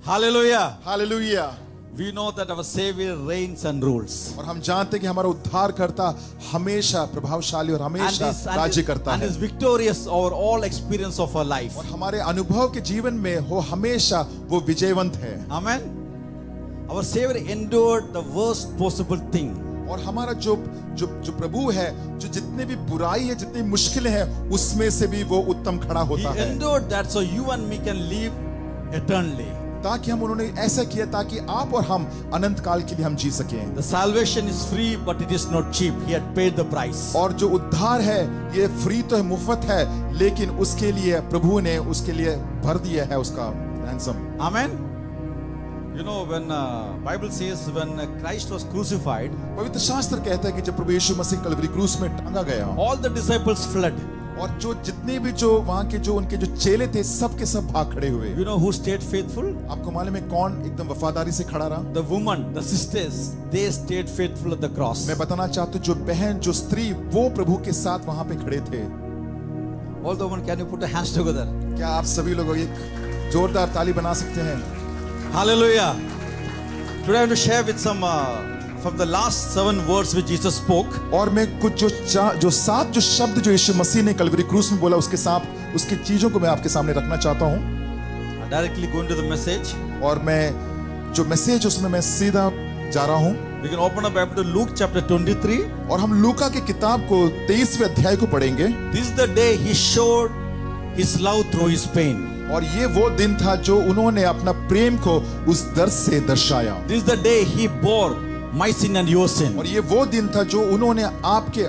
Hallelujah. Hallelujah. We know that our Savior reigns and rules. और हम जानते हैं कि हमारा उद्धारकर्ता हमेशा प्रभावशाली और हमेशा राज्य करता and है is victorious over all experience of our life. और हमारे अनुभव के जीवन में वो हमेशा वो विजयवंत है। Amen. Our Savior endured the worst possible thing. और हमारा जो जो जो प्रभु है, जो जितने भी बुराई है, जितनी मुश्किलें हैं, उसमें से भी वो उत्तम खड़ा He होता है, endured that so you and me can live eternally. ताकि हम उन्होंने ऐसा किया ताकि आप और हम अनंत काल के लिए हम जी सकें। The salvation is free, but it is not cheap. He had paid the price. और जो उद्धार है ये फ्री तो है, मुफ्त है, लेकिन उसके लिए प्रभु ने उसके लिए भर दिया है उसका ransom. Amen. You know when Bible says when Christ was crucified, पवित्र शास्त्र कहता है कि जब प्रभु यीशु मसीह कलवरी क्रूस में टांगा गया all the disciples fled. और जो जितने भी जो वहां के जो उनके जो चेले थे सब के सब भाग खड़े हुए। You know who stayed faithful? आपको मालूम है कौन एकदम वफादारी से खड़ा रहा? The woman, the sisters, they stayed faithful at the cross. मैं बताना चाहता हूँ जो बहन जो स्त्री वो प्रभु के साथ वहां पे खड़े थे। All the women, can you put your hands together? क्या आप सभी लोग एक जोरदार ताली बना सकते हैं? Hallelujah. Today I want to share with some from the last 7 words which Jesus spoke. और मैं कुछ जो 7 जो शब्द जो यीशु मसीह ने कलवरी क्रूस में बोला उसकी चीजों को मैं आपके सामने रखना चाहता हूँ। Directly go into the message. और मैं जो मैसेज उसमें मैं सीधा जा रहा हूँ। We can open up Bible to Luke chapter 23. और हम लूका की किताब को 23वें अध्याय को पढ़ेंगे। This is the day he showed his love through his pain. और ये वो दिन था जो उन्होंने अपना प्रेम को उस दर्द से दर्शाया। This is the day he bore my sin and your sin. और ये वो दिन था जो उन्होंने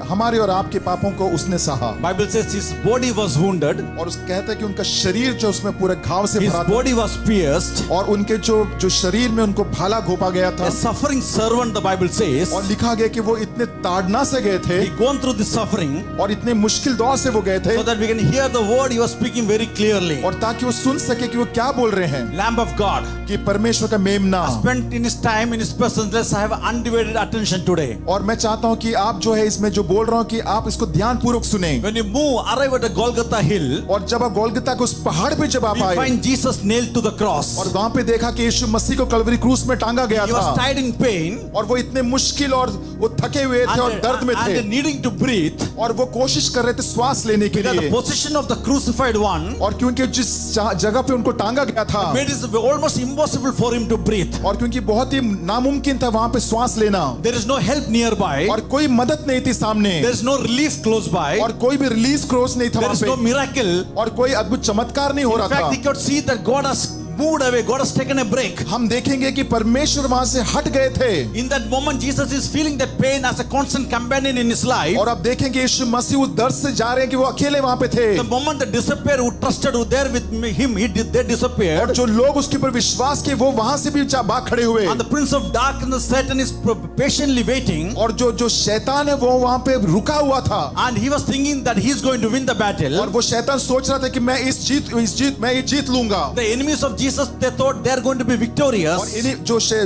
हमारे और आपके पापों को उसने सहा। Bible says his body was wounded. और उस कहता है कि उनका शरीर जो उसमें पूरे घाव से His भरा था। body was pierced. और उनके जो शरीर में उनको भाला घोंपा गया था। A suffering servant, the Bible says. और लिखा गया कि वो इतने ताड़ना से गए थे। He gone through the suffering. और इतने मुश्किल दौर से वो गए थे। So that we can hear the word he was speaking very clearly. और ताकि वो सुन सके कि वो क्या बोल रहे हैं। Lamb of God. कि परमेश्वर का मेमना। Spent in his time in his presence. Let's have undivided attention today. और मैं चाहता हूं कि आप जो है इसमें जो बोल रहा हूं कि आप इसको ध्यानपूर्वक सुने। When you arrive at a Golgotha hill, और जब आप गोलगता के उस पहाड़ पे जब आप we आए find Jesus nailed to the cross. और वहां पे देखा कि यीशु मसीह को कलवरी क्रूस में टांगा गया He was था। tied in pain. और वो इतने मुश्किल और वो थके हुए थे और दर्द में थे। And needing to breathe. और वो कोशिश कर रहे थे श्वास लेने के Because the लिए। position of the crucified one और क्योंकि जिस जगह पे उनको टांगा गया था made it almost impossible for him to breathe. और क्योंकि बहुत ही नामुमकिन था वहां पे श्वास लेना। There is no help nearby. और कोई मदद नहीं थी सामने। There is no relief close by. और कोई भी रिलीज क्रॉस नहीं था There वहां is no पे। miracle. और कोई अद्भुत चमत्कार नहीं हो In रहा fact, था। he could see that God has moved away. God has taken a break. हम देखेंगे कि परमेश्वर वहां से हट गए थे। In that moment, Jesus is feeling that pain as a constant companion in his life. और अब देखेंगे यीशु मसीह उस दर्द से जा रहे हैं कि वो अकेले वहां पे थे। The moment they disappear, who trusted, who there with him, they और disappeared. जो लोग उसके ऊपर विश्वास किए वो वहां से भी भाग खड़े हुए। And the prince of darkness, Satan, is patiently waiting. और जो शैतान है वो वहां पे रुका हुआ था। And he was thinking that he is going to win the battle. और वो शैतान सोच रहा था कि मैं ये जीत लूंगा। The enemies of Jesus, they thought they are going to be और victorious. इन्हीं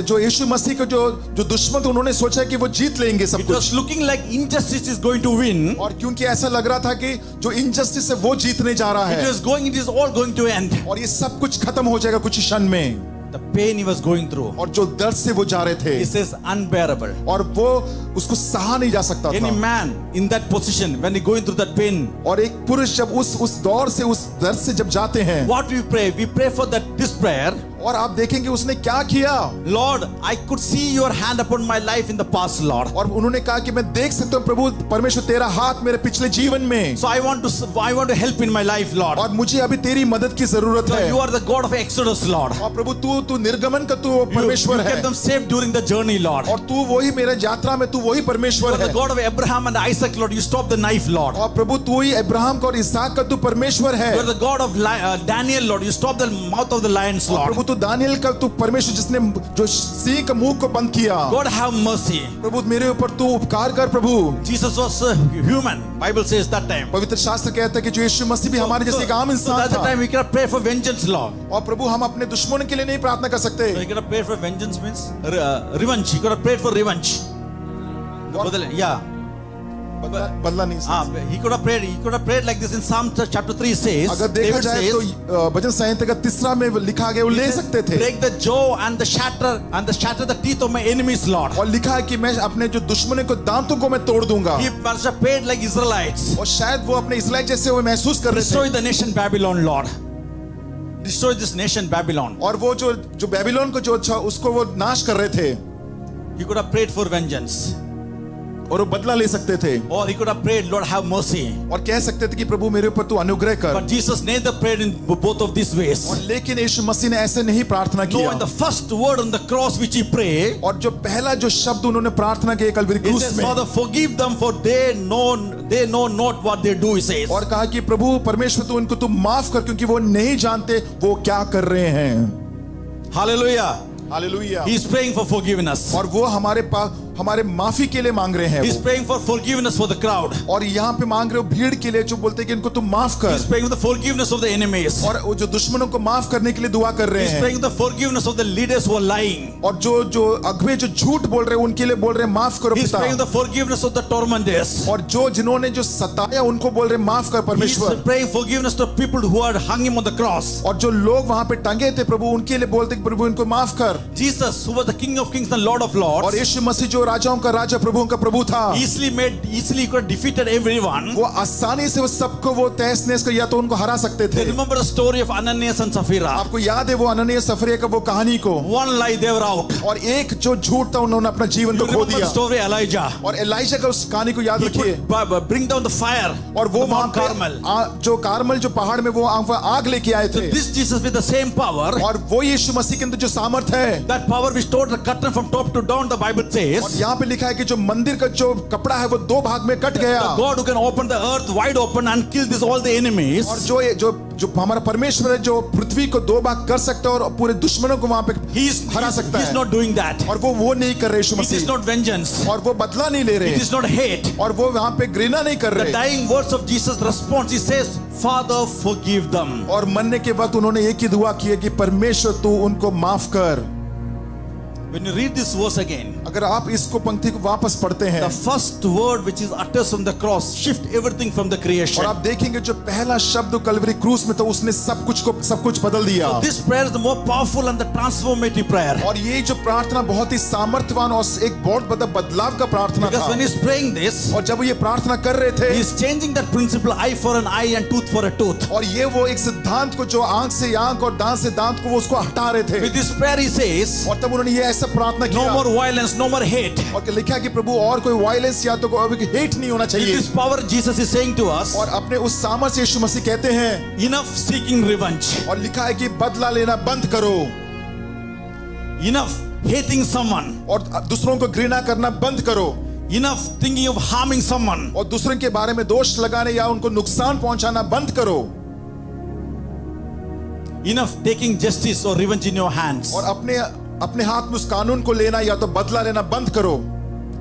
जो यीशु मसीह के जो दुश्मन थे उन्होंने सोचा कि वो जीत लेंगे सब It was कुछ। looking like injustice is going to win. और क्योंकि ऐसा लग रहा था कि जो इनजस्टिस है वो जीतने जा रहा है। It is all going to end. और ये सब कुछ खत्म हो जाएगा कुछ ही क्षण में। The pain he was going through, और जो दर्द से वो जा रहे थे he says unbearable. और वो उसको सहा नहीं जा सकता Any था। man in that position, when he going through that pain, और एक पुरुष जब उस दौर से उस दर्द से जब जाते हैं what we pray? We pray for this prayer. और आप देखेंगे उसने क्या किया। Lord, I could see your hand upon my life in the past, Lord. और उन्होंने कहा कि मैं देख सकता हूँ प्रभु परमेश्वर तेरा हाथ मेरे पिछले जीवन में। So I want to help in my life, Lord. और मुझे अभी तेरी मदद की जरूरत है। You are the God of Exodus, Lord. और प्रभु तू निर्गमन का तू परमेश्वर You है। kept them safe during the journey, Lord. और तू वही मेरे यात्रा में तू वही You परमेश्वर are the है। God of Abraham and Isaac, Lord. You stopped the knife, Lord. और प्रभु तू ही अब्राहम का और इसहाक का तू परमेश्वर है। You are the God of Daniel, Lord. You stopped the mouth of the lions, और Lord. प्रभु तू दानियल का तू परमेश्वर जिसने जो सिंह का मुंह को बंद किया। God have mercy. प्रभु मेरे ऊपर तू उपकार कर प्रभु। Jesus was human. Bible says that time. पवित्र शास्त्र कहता है कि जो यीशु मसीह भी हमारे जैसे एक आम So इंसान at that था। time we cannot pray for vengeance, Lord. और प्रभु हम अपने दुश्मनों के लिए नहीं प्रार्थना कर सकते। So you cannot pray for vengeance means revenge. You cannot pray for revenge. Yeah. बदला नहीं सकते। He could have prayed like this in Psalm chapter 3 says. अगर देखा David जाए says, तो भजन संहिता का 3 में लिखा गया, वो ले सकते थे। break the jaw and the shatter the teeth of my enemies, Lord. और लिखा है कि मैं अपने जो दुश्मनों को दांतों को मैं तोड़ दूंगा। He must have prayed like Israelites. और शायद वो अपने इस्राएल जैसे वो महसूस कर रहे Destroy थे। the nation Babylon, Lord. Destroy this nation Babylon. और वो जो बेबीलोन को जो अच्छा उसको वो नाश कर रहे थे। He could have prayed for vengeance. और वो बदला ले सकते थे। Or he could have prayed, Lord, have mercy. और कह सकते थे कि प्रभु मेरे ऊपर तू अनुग्रह कर। But Jesus neither prayed in both of these ways. और लेकिन यीशु मसीह ने ऐसे नहीं प्रार्थना No, किया। in the first word on the cross which he prayed, और जो पहला जो शब्द उन्होंने प्रार्थना किया कलवरी he क्रूस says, में, Father, forgive them for they know not what they do, he says. और कहा कि प्रभु परमेश्वर तू इनको तू माफ कर, क्योंकि वो नहीं जानते वो क्या कर रहे हैं। Hallelujah. Hallelujah. He is praying for forgiveness. और वो हमारे माफी के लिए मांग रहे हैं He is वो। praying for forgiveness for the crowd. और यहाँ पे मांग रहे हो भीड़ के लिए, जो बोलते हैं कि इनको तुम माफ He is कर। praying for the forgiveness of the enemies. और वो जो दुश्मनों को माफ करने के लिए दुआ कर He रहे is हैं। praying for the forgiveness of the leaders who are lying. और जो अगुवे जो झूठ बोल रहे हैं उनके लिए बोल रहे हैं माफ करो He is पिता। praying for the forgiveness of the tormentors. और जिन्होंने जो सताया उनको बोल रहे हैं माफ कर He is परमेश्वर। praying forgiveness to people who are hung him on the cross. और जो लोग वहां पे टंगे थे प्रभु उनके लिए बोलते कि प्रभु इनको माफ कर। Jesus, who was the King of Kings and Lord of Lords, और यीशु मसीह जो राजाओं का राजा प्रभुओं का प्रभु था, easily could have defeated everyone. वो आसानी से वो सबको वो तहस नहस कर या तो उनको हरा सकते थे। Remember the story of Ananias and Sapphira. आपको याद है वो अननिया सफरिया का वो कहानी को? One lie, they were out. और एक जो झूठ था उन्होंने अपना जीवन You को खो remember the दिया। story of Elijah. और एलाइजा का उस कहानी को याद He रखिए। could bring down the fire और वो on वहां Mount Carmel. पे जो कार्मल जो पहाड़ में वो आग लेके आए थे। This Jesus with the same power, और वो यीशु मसीह के अंदर जो सामर्थ है, that power which tore the curtain from top to down, the Bible और says, यहाँ पे लिखा है कि जो मंदिर का जो कपड़ा है वो 2 भाग में कट गया। the God who can open the earth wide open and kill all the enemies. और जो हमारा परमेश्वर है जो पृथ्वी को 2 भाग कर सकता है और पूरे दुश्मनों को वहां पे हरा सकता He is है। not doing that. और वो नहीं कर रहे यीशु It is Masih. not vengeance. और वो बदला नहीं ले It रहे is not hate. और वो वहां पे घृणा नहीं कर The रहे। dying words of Jesus' response, he says, Father, forgive them. और मरने के वक्त उन्होंने एक ही दुआ की है कि परमेश्वर तू उनको माफ कर। When you read this verse again, अगर आप इसको पंक्ति को वापस पढ़ते हैं, the first word which is uttered from the cross shift everything from the creation. और आप देखेंगे जो पहला शब्द कलवरी क्रूस में तो उसने सब कुछ बदल दिया। So this prayer is the more powerful and the transformative prayer. और ये जो प्रार्थना बहुत ही सामर्थ्यवान और एक बहुत बड़ा बदलाव का प्रार्थना Because when था। he's praying this, और जब वो ये प्रार्थना कर रहे थे, he is changing that principle, eye for an eye and tooth for a tooth. और ये वो एक सिद्धांत को जो आंख से आंख और दांत से दांत को वो उसको हटा रहे थे। With this prayer he says, और तब उन्होंने ये ऐसा प्रार्थना no किया more violence, no more hate. और लिखा कि प्रभु और कोई वायलेंस या तो कोई हेट नहीं होना With चाहिए। this power Jesus is saying to us, और अपने उस सामर्थ से यीशु मसीह कहते हैं, enough seeking revenge, और लिखा है कि बदला लेना बंद करो enough hating someone, और दूसरों को घृणा करना बंद करो enough thinking of harming someone. और दूसरों के बारे में दोष लगाने या उनको नुकसान पहुंचाना बंद करो Enough taking justice or revenge in your hands. और अपने हाथ में उस कानून को लेना या तो बदला लेना बंद करो।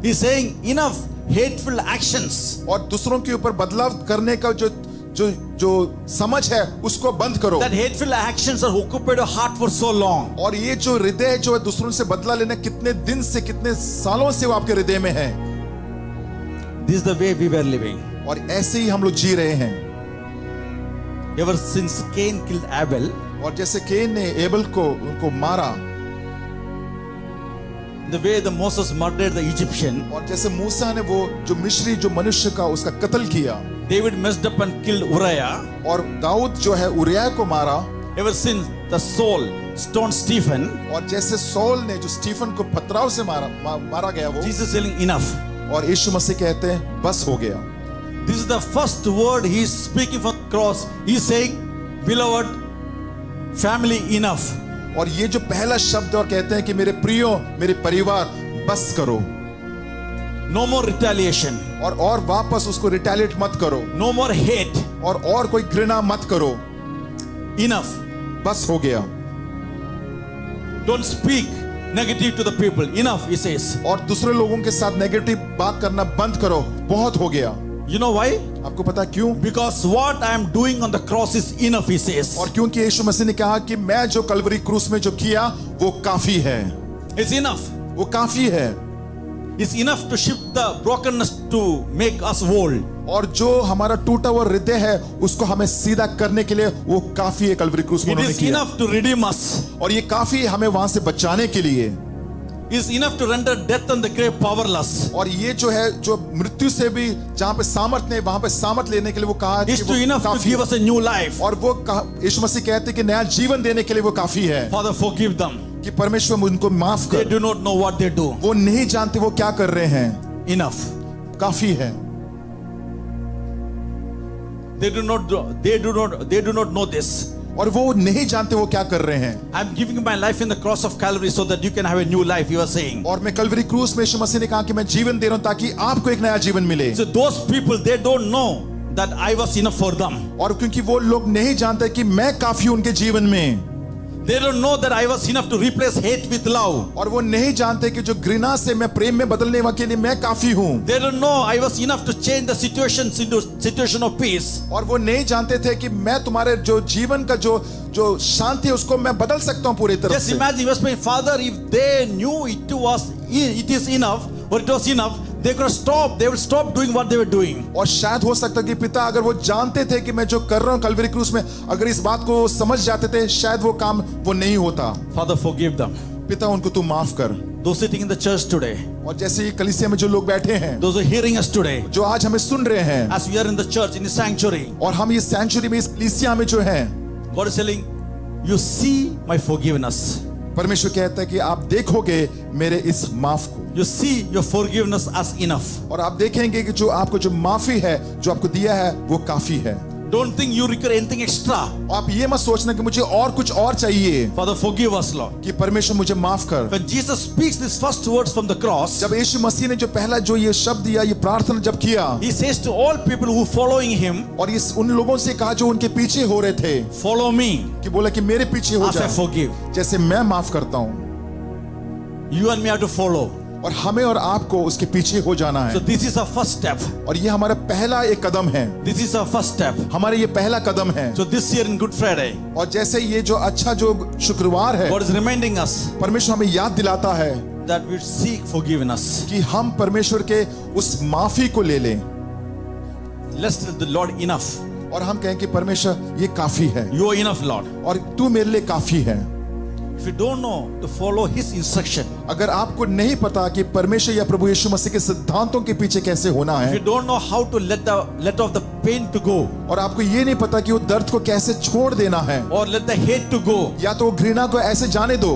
He's saying enough hateful actions. और दूसरों के ऊपर बदलाव करने का जो समझ है उसको बंद करो। That hateful actions are occupied your heart for so long. और ये जो हृदय जो है दूसरों से बदला लेना कितने दिन से कितने सालों से वो आपके हृदय में है। This is the way we were living. और ऐसे ही हम लोग जी रहे हैं। Ever since Cain killed Abel, और जैसे केन ने एबल को उनको मारा, the way the Moses murdered the Egyptian, और जैसे मूसा ने वो जो मिस्री जो मनुष्य का उसका कत्ल किया, David messed up and killed Uriah. और दाऊद जो है उरिया को मारा, Ever since the Saul stoned Stephen, और जैसे सौल ने जो स्टीफन को पथराव से मारा गया वो, Jesus is saying enough. और यीशु मसीह कहते हैं बस हो गया। This is the first word he is speaking from the cross. He is saying, beloved family, enough. और ये जो पहला शब्द और कहते हैं कि मेरे प्रियो मेरे परिवार बस करो। No more retaliation. और वापस उसको रिटेलिएट मत करो। No more hate. और कोई घृणा मत करो। Enough. बस हो गया। Don't speak negative to the people. Enough, he says. और दूसरे लोगों के साथ नेगेटिव बात करना बंद करो, बहुत हो गया। You know why? आपको पता क्यों? Because what I am doing on the cross is enough, he says. और क्योंकि यीशु मसीह ने कहा कि मैं जो कलवरी क्रूस में जो किया वो काफी है। It's enough. वो काफी है। is enough to shift the brokenness to make us whole. और जो हमारा टूटा हुआ हृदय है उसको हमें सीधा करने के लिए वो काफी है कल्वरी क्रूस में It उन्होंने is किया। enough to redeem us. और ये काफी है हमें वहां से बचाने के लिए। It is enough to render death and the grave powerless. और ये जो है जो मृत्यु से भी जहां पे सामर्थ नहीं वहां पे सामर्थ लेने के लिए वो कहा It is कि वो enough to काफी give है। us a new life. और वो यीशु मसीह कहते हैं कि नया जीवन देने के लिए वो काफी है Father, forgive them. कि परमेश्वर उनको माफ They कर। do not know what they do. वो नहीं जानते वो क्या कर रहे हैं। Enough. काफी है। They do not know this. और वो नहीं जानते वो क्या कर रहे हैं। I'm giving my life in the cross of Calvary so that you can have a new life, you are saying. और मैं कल्वरी क्रूस में यीशु मसीह ने कहा कि मैं जीवन दे रहा हूं ताकि आपको एक नया जीवन मिले। So those people, they don't know that I was enough for them. और क्योंकि वो लोग नहीं जानते कि मैं काफी हूं उनके जीवन में। They don't know that I was enough to replace hate with love. और वो नहीं जानते कि जो घृणा से मैं प्रेम में बदलने के लिए मैं काफी हूं। They don't know I was enough to change the situations into situation of peace. और वो नहीं जानते थे कि मैं तुम्हारे जो जीवन का जो शांति है उसको मैं बदल सकता हूं पूरी तरह Just से। imagine, was my father, if they knew it is enough or it was enough, they could stop. They would stop doing what they were doing. और शायद हो सकता कि पिता अगर वो जानते थे कि मैं जो कर रहा हूं कल्वरी क्रूस में अगर इस बात को समझ जाते थे शायद वो काम वो नहीं होता। Father, forgive them. पिता उनको तू माफ कर। Those sitting in the church today, और जैसे ये कलीसिया में जो लोग बैठे हैं those who are hearing us today, जो आज हमें सुन रहे हैं as we are in the church, in the sanctuary, और हम इस सेंचुरी में इस कलीसिया में जो है God is telling, you see my forgiveness. परमेश्वर कहता है कि आप देखोगे मेरे इस माफ को। You see your forgiveness as enough. और आप देखेंगे कि जो आपको जो माफी है जो आपको दिया है वो काफी है। Don't think you require anything extra. आप ये मत सोचना कि मुझे और कुछ और चाहिए Father, forgive us, Lord. कि परमेश्वर मुझे माफ कर। When Jesus speaks these first words from the cross, जब यीशु मसीह ने जो पहला जो ये शब्द दिया ये प्रार्थना जब किया He says to all people who following Him, और ये उन लोगों से कहा जो उनके पीछे हो रहे थे follow me कि बोला कि मेरे पीछे हो as I जाओ forgive. जैसे मैं माफ करता हूँ। You and me have to follow. और हमें और आपको उसके पीछे हो जाना So है। this is our first step. और ये हमारा पहला एक कदम है। This is our first step. हमारे ये पहला कदम है। So this year in Good Friday, और जैसे ये जो अच्छा जो शुक्रवार है God is reminding us परमेश्वर हमें याद दिलाता है that we seek forgiveness. कि हम परमेश्वर के उस माफी को ले लें Let's tell the Lord enough. और हम कहें कि परमेश्वर ये काफी है You are enough, Lord. और तू मेरे लिए काफी है। If you don't know to follow His instruction, अगर आपको नहीं पता कि परमेश्वर या प्रभु यीशु मसीह के सिद्धांतों के पीछे कैसे होना if है you don't know how to let off the pain to go, और आपको ये नहीं पता कि वो दर्द को कैसे छोड़ देना है or let the hate to go, या तो वो घृणा को ऐसे जाने दो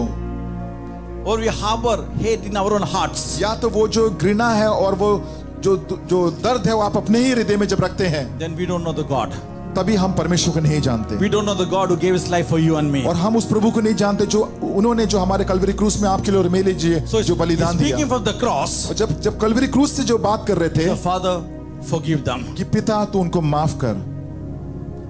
or we harbor hate in our own hearts, या तो वो जो घृणा है और वो जो दर्द है वो आप अपने ही हृदय में जब रखते हैं then we don't know the God. तभी हम परमेश्वर को नहीं जानते We don't know the God who gave His life for you and me. और हम उस प्रभु को नहीं जानते जो उन्होंने जो हमारे कल्वरी क्रूस में आपके लिए और मेरे लिए So जो बलिदान speaking दिया। from the cross, और जब कल्वरी क्रूस से जो बात कर रहे थे the Father, forgive them. कि पिता तू उनको माफ कर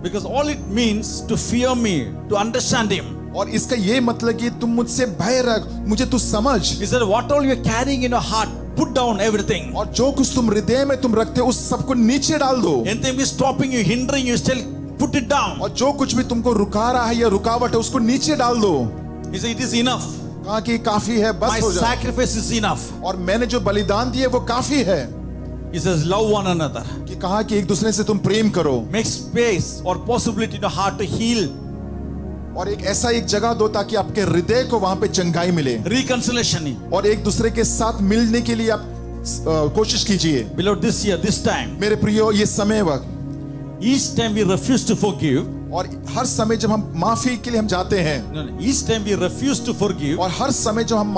Because all it means to fear me, to understand Him. और इसका ये मतलब कि तुम मुझसे भय रख मुझे तू समझ He said, what all you're carrying in your heart, put down everything. और जो कुछ तुम हृदय में तुम रखते हो उस सबको नीचे डाल दो Anything is stopping you, hindering you, still put it down. और जो कुछ भी तुमको रुका रहा है या रुकावट है उसको नीचे डाल दो। He said, it is enough. कहा कि काफी है My बस हो जाए sacrifice is enough. और मैंने जो बलिदान दिए वो काफी है He says, love one another. कि कहा कि एक दूसरे से तुम प्रेम करो Make space or possibility in your heart to heal. और एक ऐसा एक जगह दो ताकि आपके हृदय को वहां पे चंगाई मिले Reconciliation. और एक दूसरे के साथ मिलने के लिए आप कोशिश कीजिए। Beloved, this year, this time, मेरे प्रियो ये समय वक्त each time we refuse to forgive, और हर समय जब हम माफी के लिए हम जाते हैं each time we refuse to forgive, और हर समय जब हम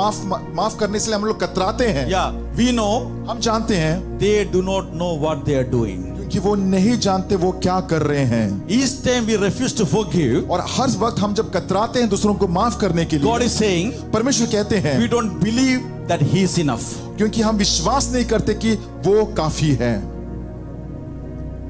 माफ करने से हम लोग कतराते हैं yeah, we know हम जानते हैं they do not know what they are doing. क्योंकि वो नहीं जानते वो क्या कर रहे हैं। Each time we refuse to forgive, और हर वक्त हम जब कतराते हैं दूसरों को माफ करने के God लिए is saying, परमेश्वर कहते हैं we don't believe that He is enough. क्योंकि हम विश्वास नहीं करते कि वो काफी है।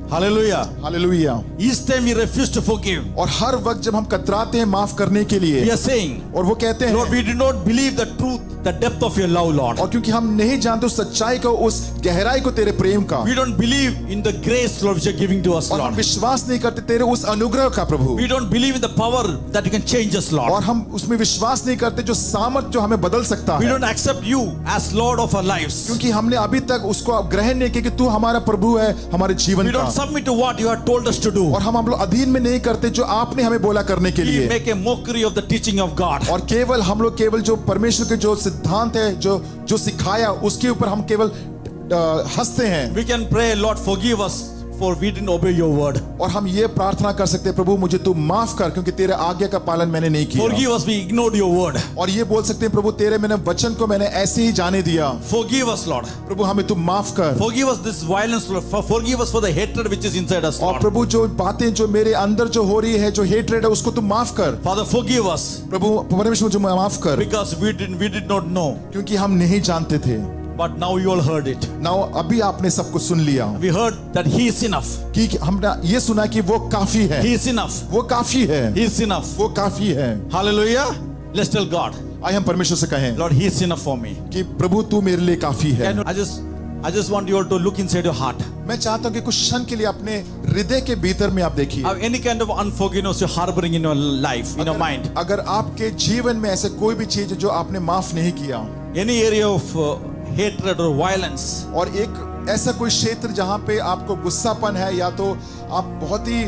Hallelujah. Hallelujah. Each time we refuse to forgive, और हर वक्त जब हम कतराते हैं माफ करने के लिए we are saying, और वो कहते Lord, हैं we do not believe the truth the depth of your love, Lord. और क्योंकि हम नहीं जानते उस सच्चाई को, उस गहराई को तेरे प्रेम का, We don't believe in the grace, Lord, which you're giving to us, और हम Lord. विश्वास नहीं करते तेरे उस अनुग्रह का प्रभु, We don't believe in the power that you can change us, और Lord. हम उसमें विश्वास नहीं करते जो सामर्थ जो हमें बदल सकता We है, don't accept you as Lord of our lives. क्योंकि हमने अभी तक उसको ग्रहण नहीं किया कि तू हमारा प्रभु है हमारे जीवन We का, don't submit to what you have told us to do. और हम लोग अधीन में नहीं करते जो आपने हमें बोला करने के We लिए, make a mockery of the teaching of God. और केवल हम लोग केवल जो परमेश्वर के जो सिद्धांत है जो सिखाया उसके ऊपर हम केवल हंसते हैं। We can pray, Lord, forgive us for we didn't obey your word. और हम ये प्रार्थना कर सकते हैं, प्रभु मुझे तू माफ कर क्योंकि तेरे आज्ञा का पालन मैंने नहीं किया। Forgive us, we ignored your word. और ये बोल सकते हैं, प्रभु तेरे मैंने वचन को मैंने ऐसे ही जाने दिया। Forgive us, Lord. प्रभु हमें तू माफ कर। Forgive us this violence, Lord. Forgive us for the hatred which is inside us, और Lord. प्रभु जो बातें जो मेरे अंदर जो हो रही है, जो हेट्रेड है, उसको तू माफ कर। Father, forgive us प्रभु परमेश्वर मुझे माफ कर, because we did not know, क्योंकि हम नहीं जानते थे। but now you all heard it. ना अभी आपने सब कुछ सुन लिया We heard that He is enough. कि हमने ये सुना कि वो काफी है, He is enough. वो काफी है, He is enough. वो काफी है। Hallelujah. Let's tell God, आइए हम परमेश्वर से कहें Lord, He is enough for me. कि प्रभु तू मेरे लिए काफी है। And I just want you all to look inside your heart. मैं चाहता हूँ कि कुछ क्षण के लिए अपने हृदय के भीतर में आप देखिए, Have any kind of unforgiveness you're harboring in your life, in your mind, अगर आपके जीवन में ऐसे कोई भी चीज है जो आपने माफ नहीं किया, any area of hatred or violence, और एक ऐसा कोई क्षेत्र जहां पे आपको गुस्सापन है या तो आप बहुत ही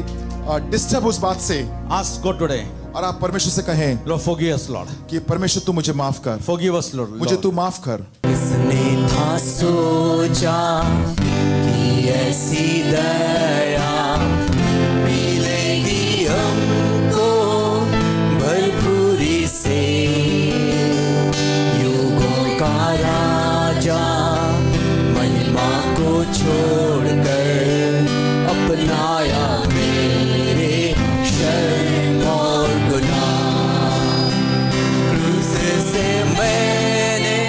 डिस्टर्ब उस बात से, ask God today, और आप परमेश्वर से कहें Lord, forgive us, Lord. कि परमेश्वर तू मुझे माफ कर, Forgive us, Lord. मुझे Lord. तू माफ कर। किसने था सोचा कि ऐसी दया मिलेगी हमको भरपूरी से, युगों का राजा महिमा को छोड़कर अपनाया मेरे शर्म और गुनाह, क्रूस से मैंने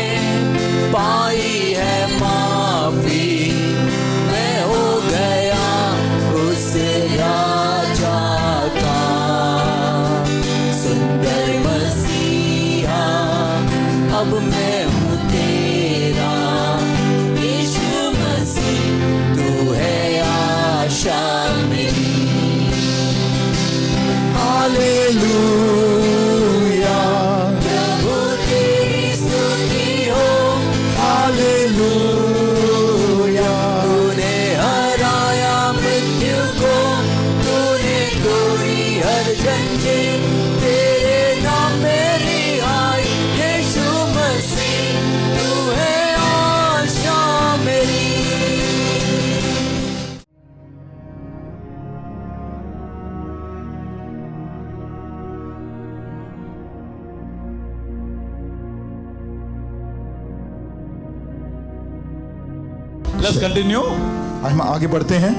पाई है माफी, मैं हो गया उस राजा का सुंदर मसीहा, अब मैं हूँ तेरा यीशु मसीह, तू है आशा मेरी। हालेलुया, प्रभु तेरी स्तुति हो। हालेलुया, तूने हराया मृत्यु को, तूने तोड़ी हर जंजीर, तेरे नाम में रिहाई, यीशु मसीह तू है आशा मेरी। Let's continue. हम आगे बढ़ते हैं,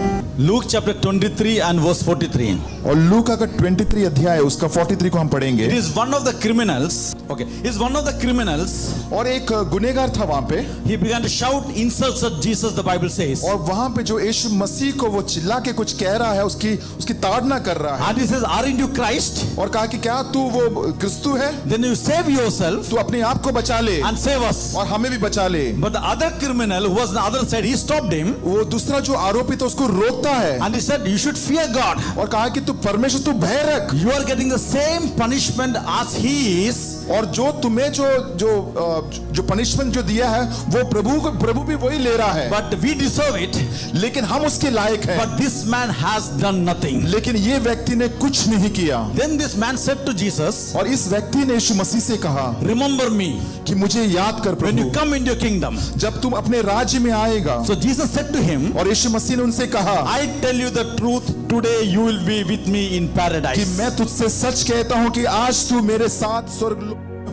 Luke chapter 23 and verse 43. और लूका का 23 अध्याय उसका 43 को हम पढ़ेंगे। It is one of the criminals. Okay, is one of the criminals. और एक गुनहगार था वहां पे, He began to shout insults at Jesus. The Bible says, और वहां पे जो यीशु मसीह को वो चिल्ला के कुछ कह रहा है, उसकी ताड़ना कर रहा है, and he says, "Aren't you Christ? और कहा कि क्या तू वो क्रिस्तु है? Then you save yourself तू अपने आप को बचा ले and save us." और हमें भी बचा ले। But the other criminal who was on the other side, he stopped him वो दूसरा जो आरोपी था उसको रोकता है and he said, "You should fear God. और कहा कि तू परमेश्वर तू भय रख, You are getting the same punishment as he is." और जो तुम्हें जो पनिशमेंट जो दिया है वो प्रभु भी वही ले रहा है, But we deserve it. लेकिन हम उसके लायक हैं। But this man has done nothing. लेकिन ये व्यक्ति ने कुछ नहीं किया। Then this man said to Jesus, और इस व्यक्ति ने यीशु मसीह से कहा "Remember me कि मुझे याद कर when you Prabhu, come into your kingdom." जब तुम अपने राज्य में आएगा। So Jesus said to him, और यीशु मसीह ने उनसे कहा "I tell you the truth, today you will be with me in कि paradise." मैं तुझसे सच कहता हूं कि आज तू मेरे साथ स्वर्ग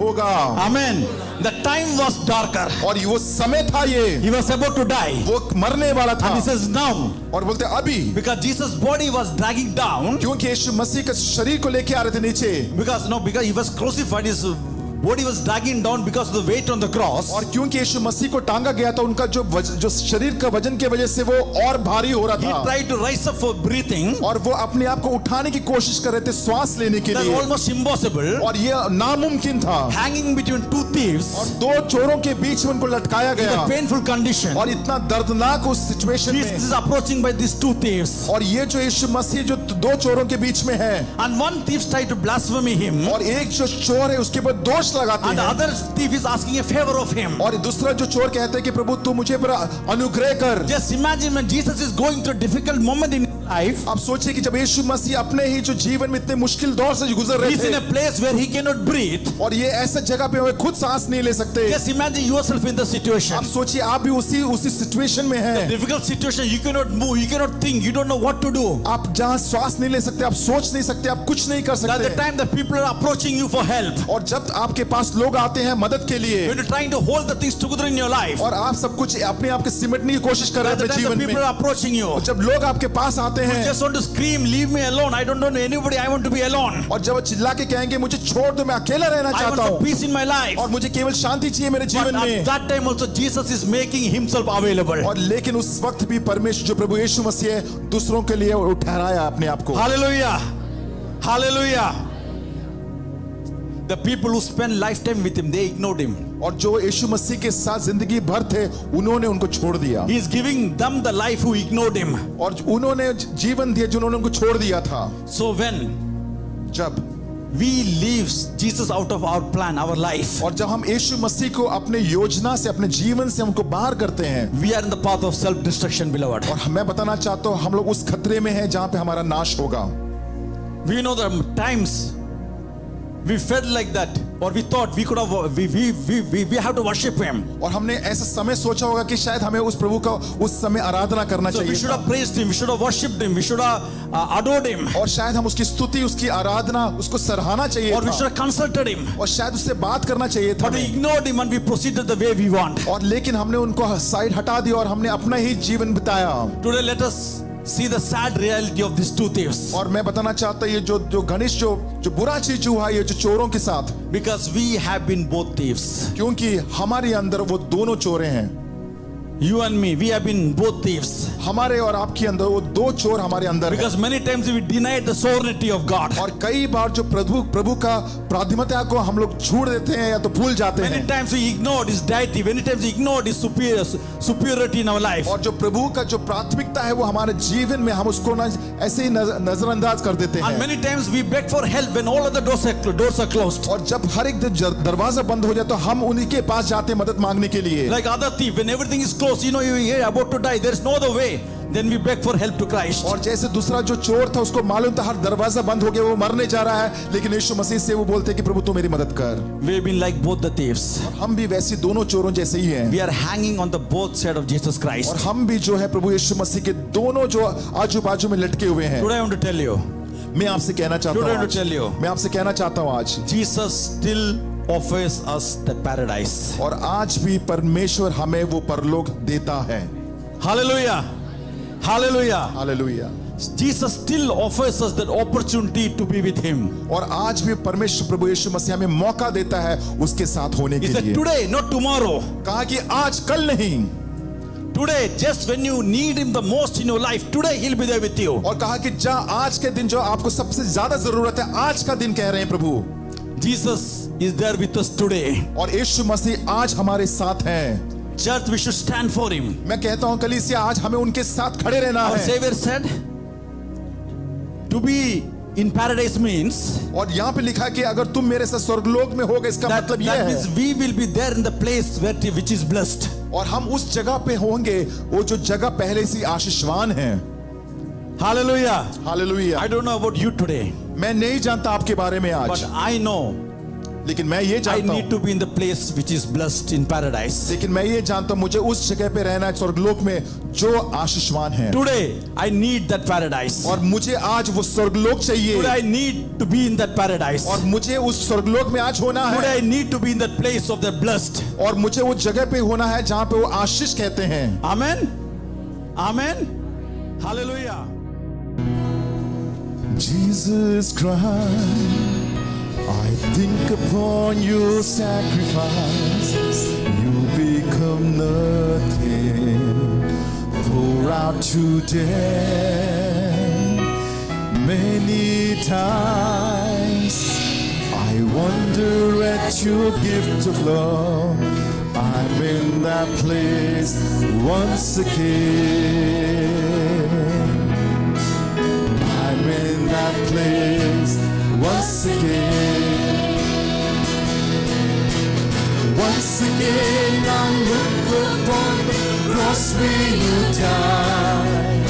होगा। Amen. The time was darker. और वो समय था, ये He was about to die. वो मरने वाला था। And he says, "Now," और बोलते अभी, because Jesus' body was dragging down. क्योंकि यीशु मसीह का शरीर को लेके आ रहे थे नीचे, Because he was crucified. His body was dragging down because of the weight on the cross. और क्योंकि यीशु मसीह को टांगा गया था, उनका जो शरीर का वजन की वजह से वो और भारी हो रहा He था, tried to rise up for breathing. और वो अपने आप को उठाने की कोशिश कर रहे थे श्वास लेने के That's लिए, almost impossible. और ये नामुमकिन था। Hanging between two thieves और दो चोरों के बीच में उनको लटकाया in a गया, painful condition. और इतना दर्दनाक उस सिचुएशन Jesus में, is approaching by these two thieves. और ये जो यीशु मसीह जो दो चोरों के बीच में है, And one thief tried to blaspheme him. और एक जो चोर है उसके ऊपर दोष लगाते And the हैं, other thief is asking a favor of him. और दूसरा जो चोर कहते हैं कि प्रभु तू मुझे पर अनुग्रह कर। Just imagine when Jesus is going through a difficult moment in his life. आप सोचिए कि जब यीशु मसीह अपने ही जो जीवन में इतने मुश्किल दौर से गुजर रहे He's in थे, a place where he cannot breathe. और ये ऐसा जगह पे वे खुद सांस नहीं ले सकते। Just imagine yourself in the situation. आप सोचिए आप भी उसी सिचुएशन में हैं। Difficult situation, you cannot move, you cannot think, you don't know what to do. आप जहाँ श्वास नहीं ले सकते, आप सोच नहीं सकते, आप कुछ नहीं कर That's the सकते। time that people are approaching you for help. और जब आपके पास लोग आते हैं मदद के लिए, When you're trying to hold the things together in your life, और आप सब कुछ अपने आप के सिमटने की कोशिश कर रहे that's हैं the अपने time जीवन that people में, are approaching you. और जब लोग आपके पास आते You हैं, just want to scream, leave me alone. I don't know anybody. I want to be alone. और जब वो चिल्ला के कहेंगे मुझे छोड़ दो, मैं अकेला रहना I want चाहता some हूँ, peace in my life. और मुझे केवल शांति चाहिए मेरे But जीवन at में। that time also Jesus is making himself available. और लेकिन उस वक्त भी परमेश्वर जो प्रभु यीशु मसीह है, दूसरों के लिए वो ठहराया अपने आप को। Hallelujah. Hallelujah. The people who spent lifetime with him, they ignored him. और जो यीशु मसीह के साथ जिंदगी भर थे, उन्होंने उनको छोड़ दिया, He is giving them the life who ignored him. और उन्होंने जीवन दिया जिन्होंने उनको छोड़ दिया था। So when जब we leave Jesus out of our plan, our life, और जब हम यीशु मसीह को अपने योजना से, अपने जीवन से हमको बाहर करते हैं, we are in the path of self-destruction, beloved. और मैं बताना चाहता हूँ हम लोग उस खतरे में हैं जहां पे हमारा नाश होगा। We know the times we felt like that, or we thought we could have, we have to worship him. और हमने ऐसा समय सोचा होगा कि शायद हमें उस प्रभु का उस समय आराधना करना So we चाहिए should था। have praised him, we should have worshipped him, we should have adored him, और शायद हम उसकी स्तुति, उसकी आराधना, उसको सराहना चाहिए or we should था, have consulted him. और शायद उससे बात करना चाहिए था, But we ignored him and we proceeded the way we want. और लेकिन हमने उनको साइड हटा दिया और हमने अपना ही जीवन बिताया। Today let us see the sad reality of these two thieves. और मैं बताना चाहता हूँ ये जो घनिष्ठ जो बुरा चीज हुआ, ये जो चोरों के साथ, Because we have been both thieves. क्योंकि हमारे अंदर वो दोनों चोरे हैं। You and me, we have been both thieves. हमारे और आपके अंदर वो दो चोर हमारे अंदर हैं। Because many times we denied the sovereignty of God. और कई बार जो प्रभु का प्राधिमत्य को हम लोग छोड़ देते हैं या तो भूल जाते Many हैं, times we ignored his deity. Many times we ignored his superiority in our life. और जो प्रभु का जो प्राथमिकता है वो हमारे जीवन में हम उसको ऐसे ही नजरअंदाज कर देते And हैं। many times we beg for help when all other doors are closed. और जब हर एक दरवाजा बंद हो जाए तो हम उन्हीं के पास जाते हैं मदद मांगने के लिए। Like other thief, when everything is closed, you know you're about to die, there is no other way. Then we beg for help to Christ. और जैसे दूसरा जो चोर था उसको मालूम था हर दरवाजा बंद हो गया, वो मरने जा रहा है, लेकिन यीशु मसीह से वो बोलते हैं कि प्रभु तू मेरी मदद कर। We've been like both the thieves. हम भी वैसे दोनों चोरों जैसे ही हैं, We are hanging on the both side of Jesus Christ. और हम भी जो है प्रभु यीशु मसीह के दोनों जो आजू बाजू में लटके हुए हैं। Today I want to tell you, मैं आपसे कहना चाहता Today I हूँ want to tell you. आज, मैं आपसे कहना चाहता हूँ आज, Jesus still offers us the paradise. और आज भी परमेश्वर हमें वो परलोक देता है। Hallelujah. Hallelujah. Hallelujah. Jesus still offers us that opportunity to be with him. और आज भी परमेश्वर प्रभु यीशु मसीह हमें मौका देता है उसके साथ होने He के said लिए। today, not tomorrow. कहा कि आज कल नहीं, Today, just when you need him the most in your life, today he'll be there with you. और कहा कि जहाँ आज के दिन जो आपको सबसे ज्यादा जरूरत है, आज का दिन कह रहे हैं प्रभु। Jesus is there with us today. और यीशु मसीह आज हमारे साथ हैं। Church, we should stand for him. मैं कहता हूं कलीसिया आज हमें उनके साथ खड़े रहना Our है। Savior said, to be in paradise means और यहाँ पे लिखा कि अगर तुम मेरे साथ स्वर्गलोक में होगे, इसका that मतलब यह means है, we will be there in the place which is blessed. और हम उस जगह पे होंगे वो जो जगह पहले से आशीषवान है। Hallelujah. Hallelujah. I don't know about you today, मैं नहीं जानता आपके बारे में but आज, I know लेकिन मैं ये I जानता need हूँ, to be in the place which is blessed in paradise. लेकिन मैं ये जानता हूँ मुझे उस जगह पे रहना है स्वर्गलोक में जो आशीषवान है। Today, I need that paradise. और मुझे आज वो स्वर्गलोक चाहिए, Today, I need to be in that paradise. और मुझे उस स्वर्गलोक में आज होना Today, है, I need to be in that place of the blessed. और मुझे वो जगह पे होना है जहाँ पे वो आशीष कहते हैं। Amen. Amen. Hallelujah. Jesus Christ, I think upon your sacrifice, you become nothing. Pour out today. Many times I wonder at your gift of love. I'm in that place once again. I'm in that place once again. Once again I look upon the cross where you died.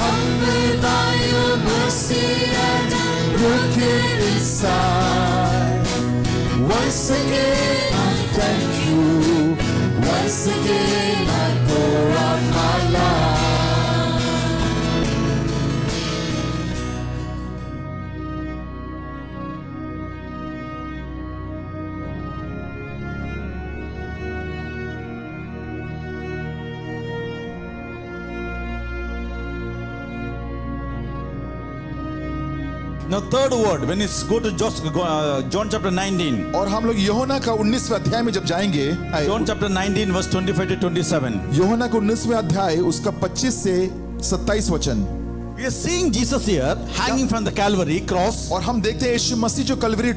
Humbled by your mercy and broken inside. Once again I thank you. Once again I pour out my life. Now third word, when it's go to John chapter 19. और हम लोग यूहन्ना का 19वें अध्याय में जब जाएंगे, John chapter 19 verse 25 to 27. यूहन्ना का 19वें अध्याय उसका 25 से 27 वचन। We are seeing Jesus here hanging from the Calvary cross. और हम देखते हैं यीशु मसीह जो कलवरी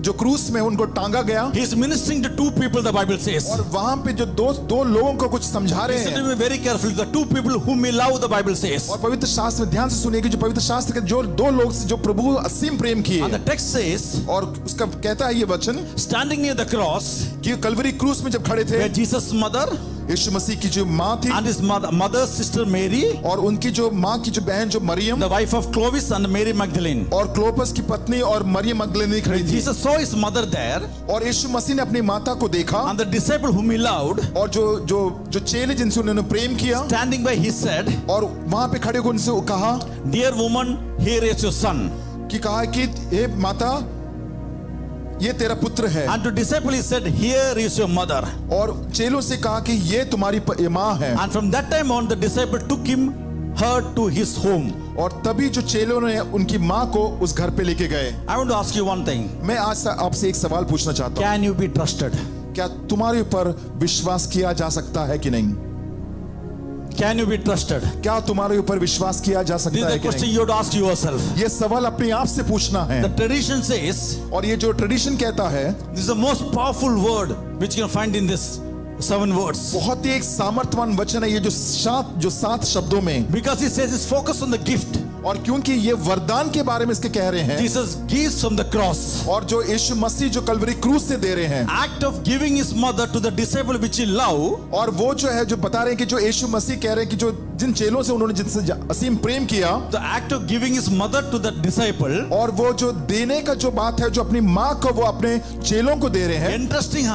जो क्रूस में उनको टांगा गया, He is ministering to two people, the Bible says. और वहां पे जो दो लोगों को कुछ समझा रहे Listen to हैं। me very carefully. The two people whom He loved, the Bible says. और पवित्र शास्त्र में ध्यान से सुनिए कि जो पवित्र शास्त्र के जो दो लोग से जो प्रभु असीम प्रेम किए, And the text says, और उसका कहता है ये वचन standing near the cross, कि कलवरी क्रूस में जब खड़े थे, where Jesus' mother यीशु मसीह की जो माँ थी and his mother sister Mary, और उनकी जो माँ की जो बहन जो Maryam, the wife of Clovis and Mary Magdalene. और क्लोपस की पत्नी और मरियम मगदलीनी खड़ी थी। Jesus saw his mother there, और यीशु मसीह ने अपनी माता को देखा, and the disciple whom He loved, और जो चेले जिनसे उन्होंने प्रेम किया, standing by, He said, और वहां पे खड़े होकर उनसे कहा, "Dear woman, here is your son." कि कहा कि हे माता, ये तेरा पुत्र है। And to disciple He said, "Here is your mother." और चेलों से कहा कि ये तुम्हारी माँ है। And from that time on, the disciple took her to his home. और तभी जो चेलों ने उनकी माँ को उस घर पे लेके गए। I want to ask you one thing. मैं आज आपसे एक सवाल पूछना चाहता हूँ, Can you be trusted? क्या तुम्हारे ऊपर विश्वास किया जा सकता है कि नहीं? Can you be trusted? क्या तुम्हारे ऊपर विश्वास किया जा This सकता is है the कि question नहीं? you have to ask yourself. ये सवाल अपने आप से पूछना है। The tradition says, और ये जो ट्रेडिशन कहता है, this is the most powerful word which you can find in this 7 words. बहुत ही एक सामर्थ्यवान वचन है ये जो सात शब्दों में, Because it says it's focused on the gift. और क्योंकि ये वरदान के बारे में इसके कह रहे हैं, Jesus gives from the cross. और जो यीशु मसीह जो कलवरी क्रूस से दे रहे हैं, Act of giving his mother to the disciple which he loved. और वो जो है जो बता रहे हैं कि जो यीशु मसीह कह रहे हैं कि जो जिन चेलों से उन्होंने जिनसे असीम प्रेम किया, The act of giving his mother to the disciple. और वो जो देने का जो बात है जो अपनी माँ को वो अपने चेलों को दे रहे हैं, Entrusting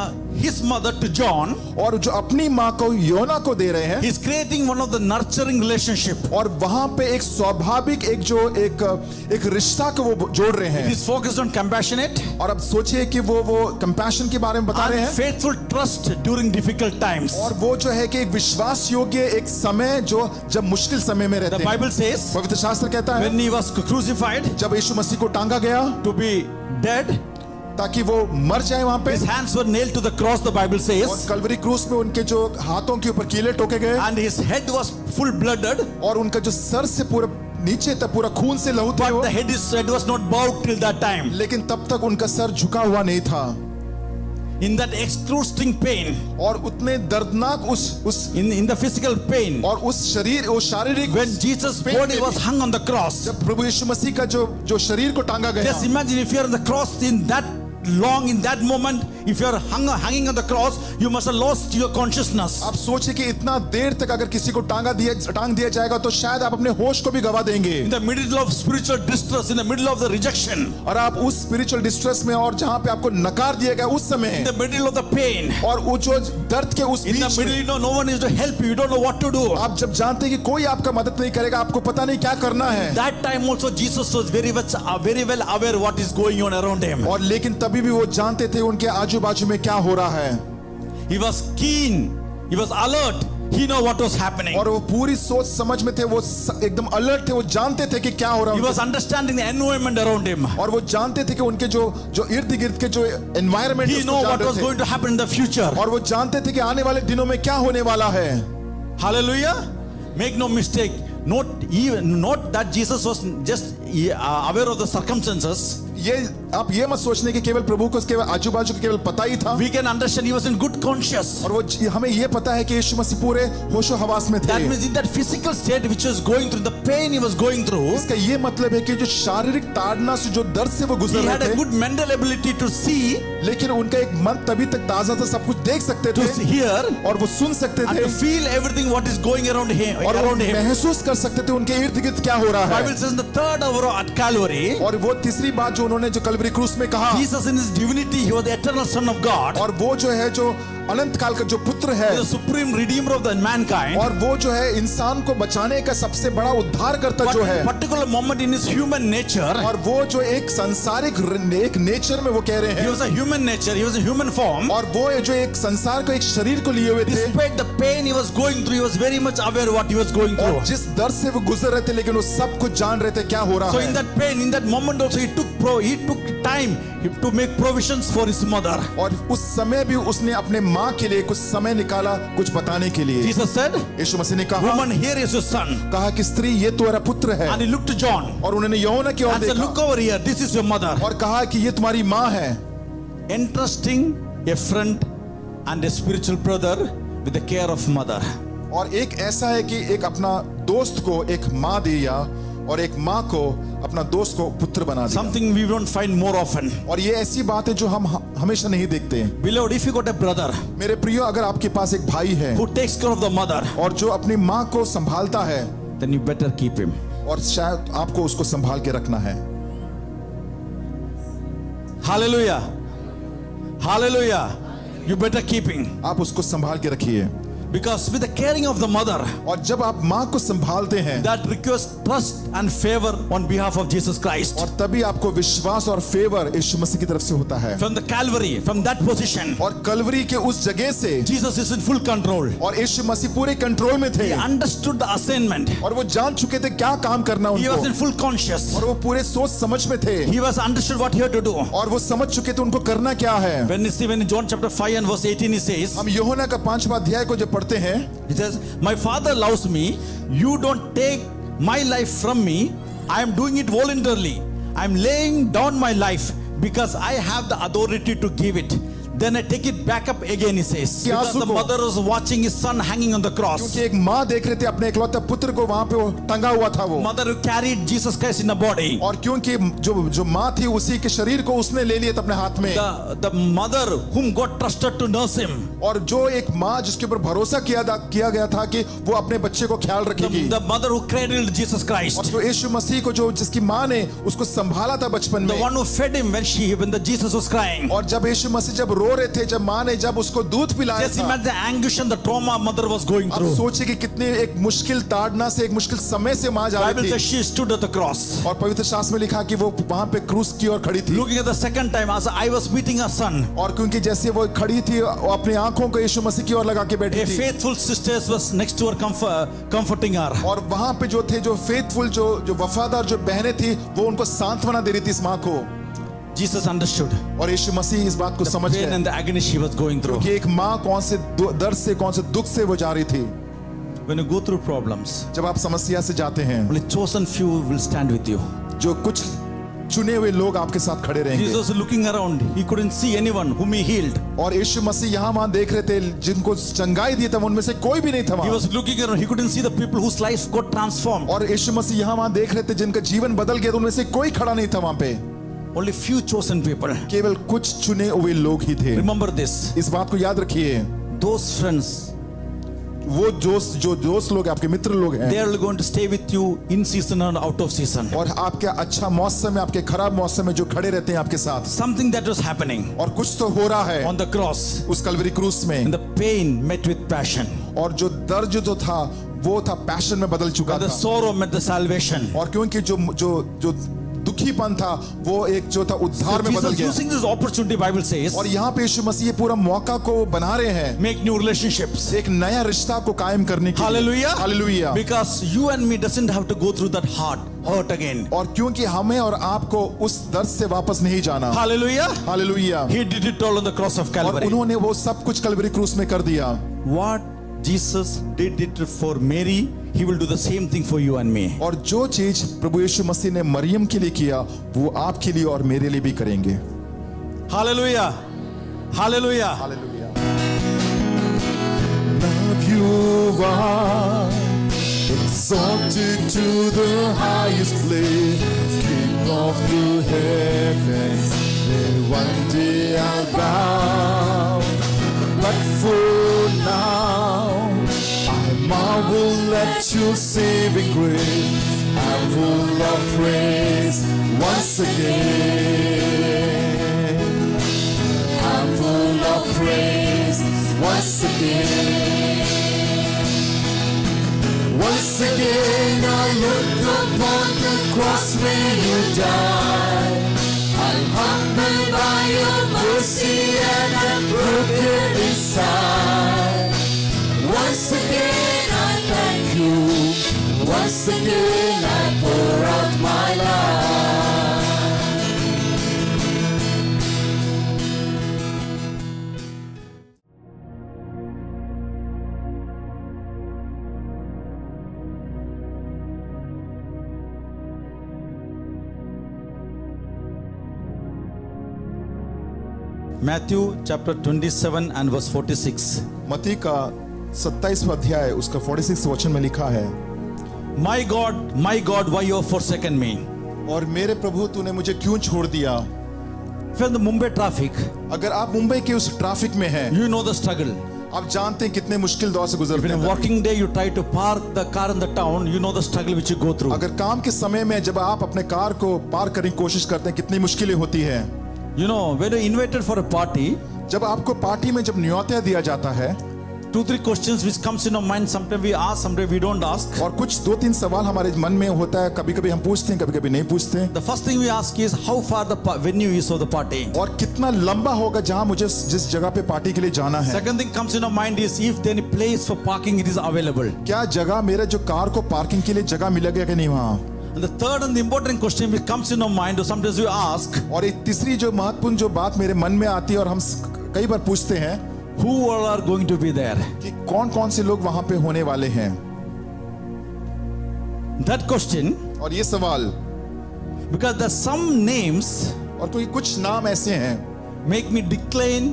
his mother to John. और जो अपनी माँ को योना को दे रहे हैं, He's creating one of the nurturing relationship. और वहां पे एक स्वाभाविक एक रिश्ता को वो जोड़ रहे It हैं। is focused on compassionate और अब सोचिए कि वो कंपैशन के बारे में बता रहे and हैं, faithful trust during difficult times. और वो जो है कि एक विश्वास योग्य एक समय जो जब मुश्किल समय में The रहते हैं। Bible says, पवित्र शास्त्र कहता है when he was crucified जब यीशु मसीह को टांगा गया to be dead, ताकि वो मर जाए वहां पे, his hands were nailed to the cross, the Bible और says, कलवरी क्रूस में उनके जो हाथों के ऊपर कीले ठोके गए, and his head was full blooded, और उनका जो सर से पूरा नीचे तक पूरा खून से लहू थे but वो, the head was not bowed till that time. लेकिन तब तक उनका सर झुका हुआ नहीं था। In that excruciating pain, और उतने दर्दनाक उस in the physical pain, और उस शारीरिक when Jesus' pain body में was भी, hung on the cross. जब प्रभु यीशु मसीह का जो शरीर को टांगा गया, Just imagine if you are on the cross in that long, in that moment, if you are hanging on the cross, you must have lost your consciousness. आप सोचिए कि इतना देर तक अगर किसी को टांग दिया जाएगा तो शायद आप अपने होश को भी गवा देंगे। In the middle of spiritual distress, in the middle of the rejection, और आप उस स्पिरिचुअल डिस्ट्रेस में, और जहां पे आपको नकार दिया गया उस समय, in the middle of the pain, और वो जो दर्द के उस in the बीच middle, में, you know, no one is to help you. You don't know what to do. आप जब जानते हैं कि कोई आपका मदद नहीं करेगा, आपको पता नहीं क्या करना है, That time also Jesus was very well aware what is going on around him. और लेकिन तभी भी वो जानते थे उनके आजू बाजू में क्या हो रहा है। He was keen He was alert. He know what was happening. और वो पूरी सोच समझ में थे, वो एकदम अलर्ट थे, वो जानते थे कि क्या हो रहा He है। was understanding the environment around him. और वो जानते थे कि उनके जो इर्द गिर्द के जो environment He know what was going to happen in the future. और वो जानते थे कि आने वाले दिनों में क्या होने वाला है। Hallelujah. Make no mistake. Not that Jesus was just aware of the circumstances. ये आप ये मत सोचने कि केवल प्रभु को उसके आजू बाजू के केवल पता ही था। We can understand he was in good conscience. और वो हमें ये पता है कि यीशु मसीह पूरे होशो हवास में थे। That means in that physical state which was going through, the pain he was going through, इसका ये मतलब है कि जो शारीरिक ताड़ना से जो दर्द से वो गुजर he रहे had a थे, good mental ability to see, लेकिन उनका एक मन तभी तक ताजा था, सब कुछ देख सकते to थे hear, और वो सुन सकते and थे to feel everything what is going around him. और वो Around him. महसूस कर सकते थे उनके इर्द गिर्द क्या हो रहा Bible है। says in the third hour at Calvary, और वो तीसरी बात जो उन्होंने जो कलवरी क्रूस में कहा, Jesus in his divinity, he was the eternal Son of God, और वो जो है जो अनंत काल का जो पुत्र है, the supreme redeemer of the mankind. और वो जो है इंसान को बचाने का सबसे बड़ा उद्धार करता But जो in है, a particular moment in his human nature, और वो जो एक सांसारिक एक नेचर में वो कह रहे he हैं, was a human nature, he was a human form. और वो जो एक संसार को एक शरीर को लिए हुए थे, Despite the pain he was going through, he was very much aware what he was going और through. जिस दर्द से वो गुजर रहे थे, लेकिन वो सब कुछ जान रहे थे क्या हो रहा So in है। that pain, in that moment also, he took time to make provisions for his mother. और उस समय भी उसने अपने माँ के लिए कुछ समय निकाला कुछ बताने के लिए। Jesus said, यीशु मसीह ने कहा, "Woman, here is your son." कहा कि स्त्री ये तुम्हारा पुत्र है, And he looked to John और उन्होंने यूहन्ना की ओर and said, देखा "Look over here. This is your mother." और कहा कि ये तुम्हारी माँ है। Entrusting a friend and a spiritual brother with the care of mother. और एक ऐसा है कि एक अपना दोस्त को एक माँ दिया और एक माँ को अपना दोस्त को पुत्र बना दिया। Something we don't find more often. और ये ऐसी बात है जो हम हमेशा नहीं देखते हैं। Beloved, if you got a brother मेरे प्रियो, अगर आपके पास एक भाई है who takes care of the mother, और जो अपनी माँ को संभालता है, then you better keep him. और शायद आपको उसको संभाल के रखना है। Hallelujah. Hallelujah. You better keep him. आप उसको संभाल के रखिए, Because with the caring of the mother, और जब आप माँ को संभालते हैं, that requires trust and favor on behalf of Jesus Christ. और तभी आपको विश्वास और फेवर यीशु मसीह की तरफ से होता है। From the Calvary, from that position, और कलवरी के उस जगह से Jesus is in full control. और यीशु मसीह पूरे कंट्रोल में थे, He understood the assignment. और वो जान चुके थे क्या काम करना He was in उनको, full conscious. और वो पूरे सोच समझ में थे, He was understood what he had to do. और वो समझ चुके थे उनको करना क्या है। When in John chapter 5 and verse 18 he says, हम यूहन्ना का 5वां अध्याय को जब पढ़ते हैं, he says, "My Father loves me. You don't take my life from me. I am doing it voluntarily. I am laying down my life because I have the authority to give it. Then I take it back up again," he says. Because the mother was watching his son hanging on the cross. क्योंकि एक माँ देख रहे थे अपने इकलौते पुत्र को, वहां पे वो टंगा हुआ था वो, Mother who carried Jesus Christ in a body. और क्योंकि जो माँ थी उसी के शरीर को उसने ले लिया था अपने हाथ में, The mother whom God trusted to nurse him. और जो एक माँ जिसके ऊपर भरोसा किया गया था कि वो अपने बच्चे को ख्याल रखेगी, The mother who cradled Jesus और Christ. जो यीशु मसीह को जो जिसकी माँ ने उसको संभाला था बचपन The में, one who fed him when the Jesus was crying. और जब यीशु मसीह जब रो रहे थे, जब माँ ने जब उसको दूध पिलाया Just था, imagine the anguish and the trauma mother was going अब through. सोचिए कि कितनी एक मुश्किल ताड़ना से, एक मुश्किल समय से माँ जा Bible रही says थी, she stood at the cross. और पवित्र शास्त्र में लिखा कि वो वहां पे क्रूस की ओर खड़ी थी, Looking at the second time as I was beating her son. और क्योंकि जैसे वो खड़ी थी वो अपनी आंखों को यीशु मसीह की ओर लगा के बैठी A थी, faithful sister was next to her comforting her. और वहां पे जो थे जो फेथफुल जो वफादार जो बहनें थी, वो उनको सांत्वना दे रही थी इस माँ को, Jesus understood और यीशु मसीह इस बात को समझ pain गए and the agony she was going through. कि एक माँ कौन से दर्द से, कौन से दुख से वो जा रही थी। When you go through problems, जब आप समस्या से जाते हैं, only chosen few will stand with you. जो कुछ चुने हुए लोग आपके साथ खड़े रहेंगे, Jesus was looking around. He couldn't see anyone whom he healed. और यीशु मसीह यहाँ वहां देख रहे थे, जिनको चंगाई दी था उनमें से कोई भी नहीं था He वहां, was looking around. He couldn't see the people whose lives got transformed. और यीशु मसीह यहाँ वहां देख रहे थे जिनका जीवन बदल गया, तो उनमें से कोई खड़ा नहीं था वहां पे, Only few chosen people. केवल कुछ चुने हुए लोग ही थे। Remember this. इस बात को याद रखिए, Those friends, वो जो दोस्त लोग आपके मित्र लोग हैं, they are going to stay with you in season and out of season. और आपके अच्छा मौसम में, आपके खराब मौसम में जो खड़े रहते हैं आपके साथ, Something that was happening और कुछ तो हो रहा है on the cross, उस कलवरी क्रूस में, and the pain met with passion, और जो दर्द जो था वो था पैशन में बदल चुका and the था, sorrow met the salvation. और क्योंकि जो दुखीपन था वो एक जो था उद्धार में बदल Jesus गया। using this opportunity, Bible says, और यहाँ पे यीशु मसीह ये पूरा मौका को बना रहे हैं make new relationships. एक नया रिश्ता को कायम करने के लिए। Hallelujah. Hallelujah. Because you and me doesn't have to go through that hurt again. और क्योंकि हमें और आपको उस दर्द से वापस नहीं जाना। Hallelujah. Hallelujah. He did it all on the cross of और Calvary. उन्होंने वो सब कुछ कलवरी क्रूस में कर दिया। What Jesus did it for Mary, He will do the same thing for you and me. और जो चीज प्रभु यीशु मसीह ने मरियम के लिए किया वो आपके लिए और मेरे लिए भी करेंगे। Hallelujah. Hallelujah. Hallelujah. Love you are exalted to the highest place, King of the heavens, then one day I'll bow. But for now, I marvel at your saving grace. I'm full of praise once again. I'm full of praise once again. Once again I look upon the cross where you died. I'm humbled by your mercy and I'm broken inside. Once again I thank you. Once again I pour out my life. Matthew chapter 27 and verse 46. मत्ती का 27वां अध्याय उसका 46 वचन में लिखा है, My God, why you have forsaken me? और मेरे प्रभु तूने मुझे क्यों छोड़ दिया। From the Mumbai traffic, अगर आप मुंबई के उस ट्रैफिक में हैं, you know the struggle. आप जानते हैं कितने मुश्किल दौर से If गुजरते in a हैं। working day you try to park the car in the town, you know the struggle which you go through. अगर काम के समय में जब आप अपने कार को पार्क करने की कोशिश करते हैं कितनी मुश्किलें होती है। You know, when you're invited for a party, जब आपको पार्टी में जब न्योता दिया जाता है 2-3 questions which comes in our mind. Sometimes we ask, sometimes we don't ask. और कुछ 2-3 सवाल हमारे मन में होता है, कभी कभी हम पूछते हैं, कभी कभी नहीं पूछते हैं। The first thing we ask is how far the venue is of the party. और कितना लंबा होगा जहां मुझे जिस जगह पे पार्टी के लिए जाना है। Second thing comes in our mind is if there any place for parking it is available. क्या जगह मेरे जो कार को पार्किंग के लिए जगह मिलेगा कि नहीं वहां। And the third and the important question which comes in our mind, or sometimes we ask, और एक तीसरी जो महत्वपूर्ण जो बात मेरे मन में आती है और हम कई बार पूछते हैं who all are going to be there? कि कौन कौन से लोग वहां पे होने वाले हैं। That question, और ये सवाल, because there are some names और कोई कुछ नाम ऐसे हैं make me decline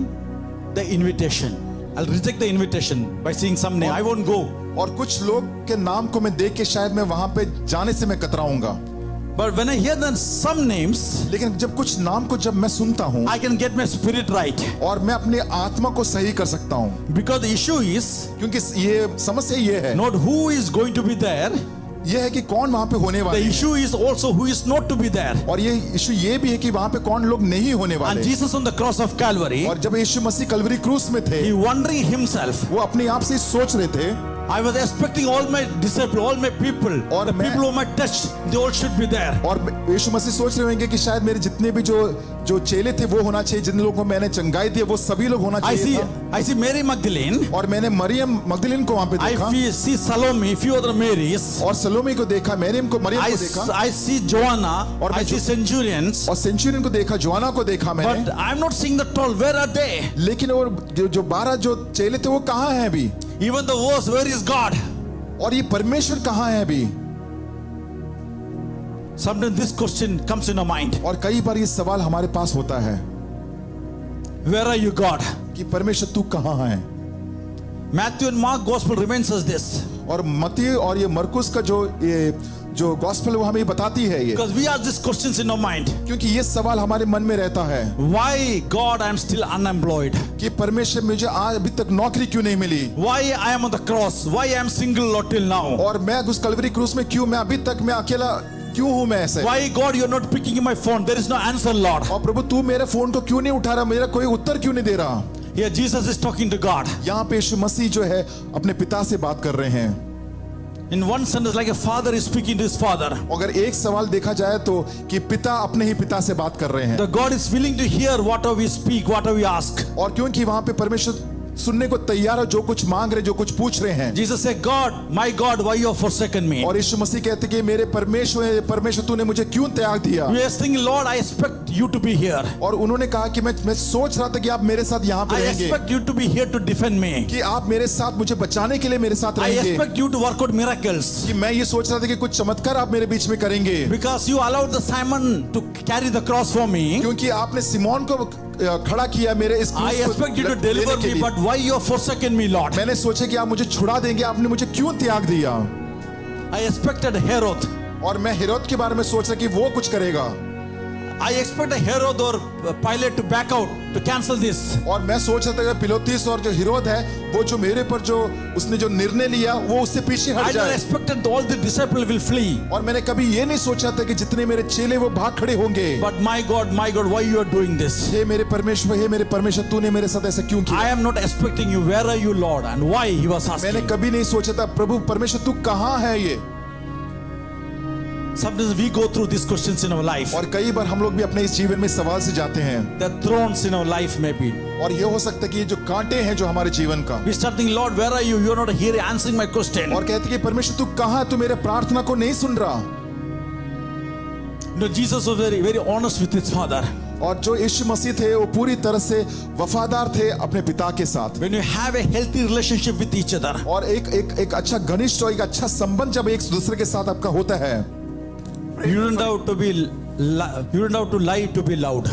the invitation. I'll reject the invitation by seeing some name. I won't go. और कुछ लोग के नाम को मैं देख के शायद मैं वहां पे जाने से मैं कतराऊंगा। But when I hear then some names, लेकिन जब कुछ नाम को जब मैं सुनता हूं I can get my spirit right. और मैं अपने आत्मा को सही कर सकता हूं, Because the issue is क्योंकि ये समस्या ये है, not who is going to be there. ये है कि कौन वहां पे होने The वाले हैं। issue is also who is not to be there. और ये इशू ये भी है कि वहां पे कौन लोग नहीं होने And वाले। Jesus on the cross of Calvary, और जब यीशु मसीह कलवरी क्रूस में थे, he wondering himself, वो अपने आप से सोच रहे थे, I was expecting all my disciples, all my people, और the मैं- people whom I touched, they all should be there. और यीशु मसीह सोच रहे होंगे कि शायद मेरे जितने भी जो चेले थे वो होना चाहिए, जिन लोगों को मैंने चंगाई दी वो सभी लोग होना I चाहिए see, था। I see Mary Magdalene, और मैंने मरियम मगदलीन को वहां पे I देखा see Salome, few other Marys, और सलोमी को देखा, मरियम को देखा I see Joanna, और I मैं see centurions, और सेंचुरियन को देखा, जोआना को देखा मैंने। but I'm not seeing the 12. Where are they? लेकिन और जो 12 जो चेले थे वो कहाँ हैं अभी, Even the worst, where is God? और ये परमेश्वर कहाँ है अभी। Sometimes this question comes in our mind. और कई बार ये सवाल हमारे पास होता है Where are you, God? कि परमेश्वर तू कहाँ है। Matthew and Mark gospel reminds us this. और मत्ती और ये मरकुस का जो गॉस्पेल वो हमें बताती है ये, Because we ask these questions in our mind. क्योंकि ये सवाल हमारे मन में रहता है Why, God, I am still unemployed? कि परमेश्वर मुझे आज अभी तक नौकरी क्यों नहीं मिली, Why I am on the cross? Why I am single or till now? और मैं उस कलवरी क्रूस में क्यों, मैं अभी तक मैं अकेला क्यों हूं मैं ऐसे। Why, God, you are not picking my phone? There is no answer, Lord. और प्रभु तू मेरे फोन को क्यों नहीं उठा रहा, मेरा कोई उत्तर क्यों नहीं दे रहा। Here Jesus is talking to God. यहाँ पे यीशु मसीह जो है अपने पिता से बात कर रहे हैं। In one sentence, like a father is speaking to his father. अगर एक सवाल देखा जाए तो कि पिता अपने ही पिता से बात कर रहे हैं, The God is willing to hear whatever we speak, whatever we ask. और क्योंकि वहां पे परमेश्वर सुनने को तैयार है, जो कुछ मांग रहे, जो कुछ पूछ रहे हैं। Jesus said, God, my God, why you have forsaken me? और यीशु मसीह कहते कि मेरे परमेश्वर परमेश्वर तूने मुझे क्यों त्याग दिया। We are thinking, Lord, I expect you to be here. और उन्होंने कहा कि मैं सोच रहा था कि आप मेरे साथ यहाँ पे I रहेंगे, expect you to be here to defend me. कि आप मेरे साथ मुझे बचाने के लिए मेरे साथ I रहेंगे, expect you to work out miracles. कि मैं ये सोच रहा था कि कुछ चमत्कार आप मेरे बीच में करेंगे, Because you allowed the Simon to carry the cross for me. क्योंकि आपने सिमोन को खड़ा किया मेरे इस I क्रूस को expect you to लेने deliver के me, लिए। but why you have forsaken me, Lord? मैंने सोचा कि आप मुझे छुड़ा देंगे, आपने मुझे क्यों त्याग दिया। I expected Herod. और मैं हेरोद के बारे में सोच रहा कि वो कुछ करेगा, I expect a Herod or Pilate to back out, to cancel this. और मैं सोच रहा था कि पिलोतीस और जो हेरोद है वो जो मेरे पर जो उसने जो निर्णय लिया वो उससे पीछे हट I never जाए। expected all the disciples will flee. और मैंने कभी ये नहीं सोचा था कि जितने मेरे चेले वो भाग खड़े होंगे। But my God, why you are doing this? हे मेरे परमेश्वर तूने मेरे साथ ऐसा क्यों I किया। am not expecting you. Where are you, Lord? And why? He was मैंने asking. कभी नहीं सोचा था प्रभु परमेश्वर तू कहाँ है ये। Sometimes we go through these questions in our life. और कई बार हम लोग भी अपने इस जीवन में सवाल से जाते हैं, The thrones in our life maybe. और ये हो सकता है कि ये जो कांटे हैं जो हमारे जीवन का, We start thinking, Lord, where are you? You are not here answering my question. और कहते कि परमेश्वर तू कहाँ है, तू मेरे प्रार्थना को नहीं सुन रहा। You know, Jesus was very, very honest with his father. और जो यीशु मसीह थे वो पूरी तरह से वफादार थे अपने पिता के साथ। When you have a healthy relationship with each other, और एक अच्छा घनिष्ठ और एक अच्छा संबंध जब एक दूसरे के साथ आपका होता है, you don't have to be, you don't have to lie to be loud,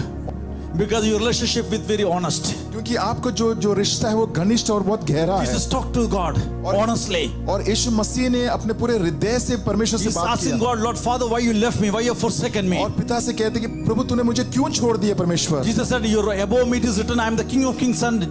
because your relationship with very honest. क्योंकि आपको जो रिश्ता है वो घनिष्ठ और बहुत गहरा है। Jesus talked to God honestly. और यीशु मसीह ने अपने पूरे हृदय से परमेश्वर से He's बात asking किया, God, Lord Father, why you left me? Why you have forsaken me? और पिता से कहते कि प्रभु तूने मुझे क्यों छोड़ दिया परमेश्वर। Jesus said, "You're above me. It is written, I am the King of Kings and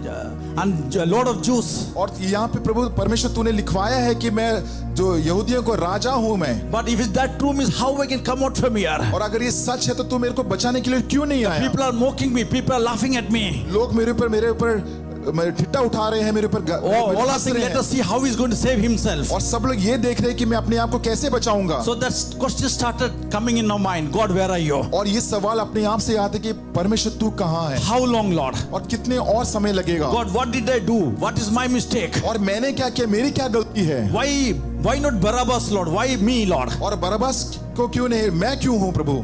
Lord of Jews." और यहाँ पे प्रभु परमेश्वर तूने लिखवाया है कि मैं जो यहूदियों को राजा हूँ मैं। But if that true means how I can come out from here? और अगर ये सच है तो तू मेरे को बचाने के लिए क्यों नहीं आया। People are mocking me. People are laughing at me. लोग मेरे ऊपर ठिट्टा उठा रहे हैं, मेरे ऊपर All are हंस saying, रहे let हैं। us see how he's going to save himself. और सब लोग ये देख रहे हैं कि मैं अपने आप को कैसे बचाऊंगा। So that question started coming in our mind. God, where are you? और ये सवाल अपने आप से आते कि परमेश्वर तू कहाँ है, How long, Lord? और कितने और समय लगेगा, God, what did I do? What is my mistake? और मैंने क्या किया, मेरी क्या गलती है। Why not Barabbas, Lord? Why me, Lord? और बरअब्बास को क्यों नहीं, मैं क्यों हूँ प्रभु।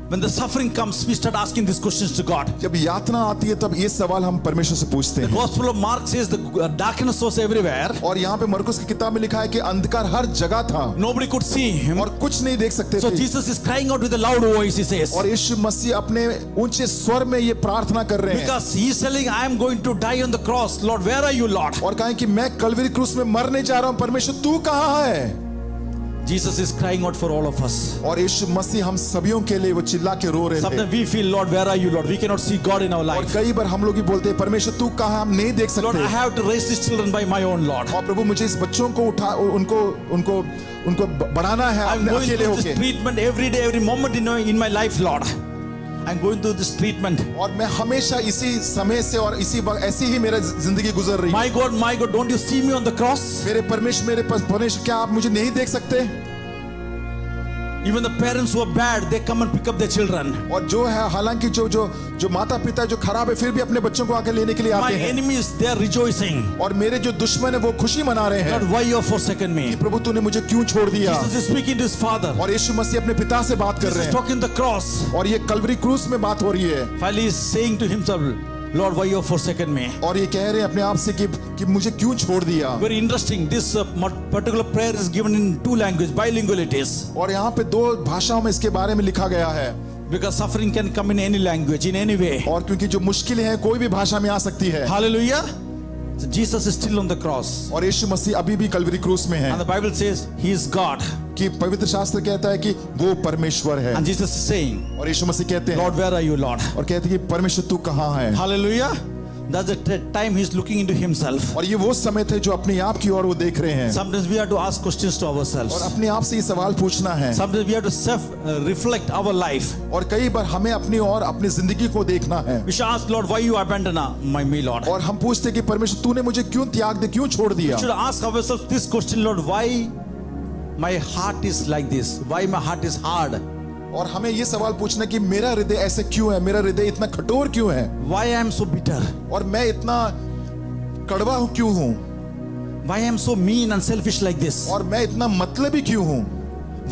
When the suffering comes, we start asking these questions to God. जब यातना आती है तब ये सवाल हम परमेश्वर से पूछते The हैं। Gospel of Mark says the darkness was everywhere. और यहाँ पे मरकुस की किताब में लिखा है कि अंधकार हर जगह था Nobody could see him. और कुछ नहीं देख सकते So थे। Jesus is crying out with a loud voice, he says. और यीशु मसीह अपने ऊंचे स्वर में ये प्रार्थना कर रहे हैं, Because he is telling, I am going to die on the cross. Lord, where are you, Lord? और कहें कि मैं कलवरी क्रूस में मरने जा रहा हूँ, परमेश्वर तू कहाँ है। Jesus is crying out for all of us. और यीशु मसीह हम सभी के लिए वो चिल्ला के रो रहे थे। Sometimes we feel, Lord, where are you, Lord? We cannot see God in our और life. कई बार हम लोग भी बोलते हैं परमेश्वर तू कहाँ, हम नहीं देख Lord, I सकते। have to raise these children by my own, Lord. और प्रभु मुझे इस बच्चों को उठा उनको बढ़ाना है I'm अपने going अकेले through this होके। treatment every day, every moment in my life, Lord. I'm going through this treatment. और मैं हमेशा इसी समय से और इसी वक्त ऐसी ही मेरा जिंदगी गुजर रही है। My God, don't you see me on the cross? मेरे परमेश्वर क्या आप मुझे नहीं देख सकते। Even the parents who are bad, they come and pick up their children. और जो है हालांकि जो माता पिता जो खराब है फिर भी अपने बच्चों को आके लेने के लिए My आते हैं। enemies, they are rejoicing. और मेरे जो दुश्मन है वो खुशी मना रहे Lord, हैं why you have forsaken me? कि प्रभु तूने मुझे क्यों छोड़ दिया। Jesus is speaking to his father. और यीशु मसीह अपने पिता से बात कर Jesus रहे is हैं talking the cross. और ये कलवरी क्रूस में बात हो रही है। While he is saying to himself, Lord, why you have forsaken me? और ये कह रहे हैं अपने आप से कि मुझे क्यों छोड़ दिया। Very interesting. This particular prayer is given in two languages, bilingual it is. और यहाँ पे दो भाषाओं में इसके बारे में लिखा गया है। Because suffering can come in any language, in any way. और क्योंकि जो मुश्किलें हैं कोई भी भाषा में आ सकती है। Hallelujah. So Jesus is still on the cross. और यीशु मसीह अभी भी कलवरी क्रूस में है। And the Bible says he is God. कि पवित्र शास्त्र कहता है कि वो परमेश्वर है। And Jesus is saying, और यीशु मसीह कहते हैं Lord, where are you, Lord? और कहते हैं कि परमेश्वर तू कहाँ है। Hallelujah. That's the time he's looking into himself. और ये वो समय थे जो अपने आप की ओर वो देख रहे हैं Sometimes we have to ask questions to और ourselves. अपने आप से ये सवाल पूछना है Sometimes we have to self-reflect our life. और कई बार हमें अपनी और अपनी जिंदगी को देखना है We should ask, Lord, why you abandon me, Lord? और हम पूछते कि परमेश्वर तूने मुझे क्यों त्याग दे क्यों छोड़ दिया We should ask ourselves this question, Lord, why my heart is like this? Why my heart is hard? और हमें ये सवाल पूछना कि मेरा हृदय ऐसे क्यों है मेरा हृदय इतना कठोर क्यों है Why I am so bitter? और मैं इतना कड़वा क्यों हूँ Why I am so mean and selfish like this? और मैं इतना मतलबी क्यों हूँ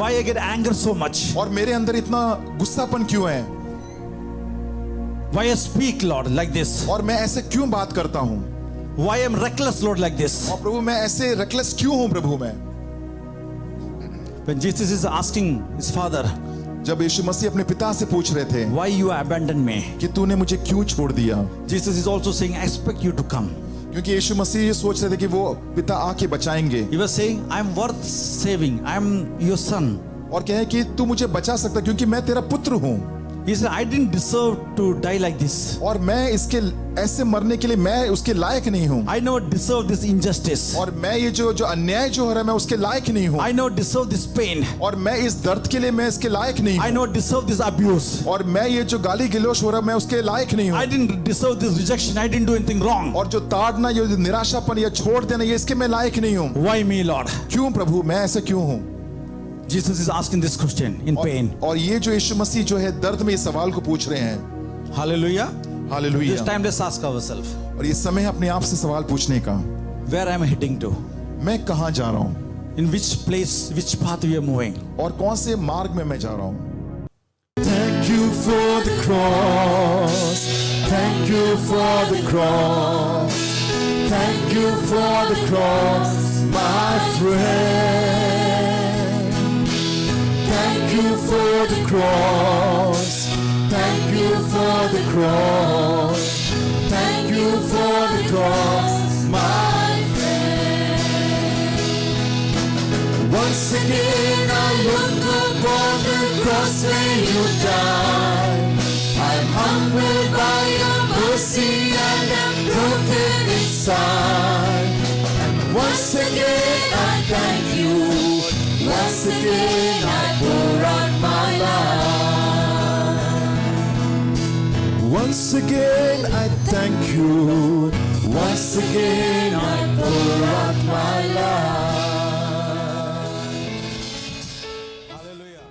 Why I get anger so much? और मेरे अंदर इतना गुस्सापन क्यों है Why I speak, Lord, like this? और मैं ऐसे क्यों बात करता हूँ Why I am reckless, Lord, like this? और प्रभु मैं ऐसे रेकलेस क्यों हूँ प्रभु मैं When Jesus is asking his father, जब यीशु मसीह अपने पिता से पूछ रहे थे why you abandoned me? कि तूने मुझे क्यों छोड़ दिया Jesus is also saying, I expect you to come. क्योंकि यीशु मसीह ये सोच रहे थे कि वो पिता आके बचाएंगे He was saying, I am worth saving. I am your son. और कहे कि तू मुझे बचा सकता क्योंकि मैं तेरा पुत्र हूँ He said, I didn't deserve to die like this. और मैं इसके ऐसे मरने के लिए मैं उसके लायक नहीं हूँ I never deserve this injustice. और मैं ये जो अन्याय जो हो रहा है मैं उसके लायक नहीं हूँ I never deserve this pain. और मैं इस दर्द के लिए मैं इसके लायक नहीं I हूँ never deserve this abuse. और मैं ये जो गाली गिलोश हो रहा है मैं उसके लायक नहीं I हूँ didn't deserve this rejection. I didn't do anything wrong. और जो ताड़ना ये जो निराशापन या छोड़ देना ये इसके मैं लायक नहीं हूँ Why me, Lord? क्यों प्रभु मैं ऐसे क्यों हूँ Jesus is asking this question in pain. और ये जो यीशु मसीह जो है दर्द में इस सवाल को पूछ रहे हैं Hallelujah. This hallelujah time let's ask ourselves, और ये समय है अपने आप से सवाल पूछने का where am I heading to? मैं कहाँ जा रहा हूँ In which place, which path we are moving? और कौन से मार्ग में मैं जा रहा हूँ Thank you for the cross Thank you for the cross Thank you for the cross my friend Thank you for the cross Thank you for the cross Thank you for the cross my friend Once again I look upon the cross where you died I'm humbled by your mercy and I'm broken inside And once again I thank you Once again I pour out my life Once again I thank you Once again I pour out my life Hallelujah.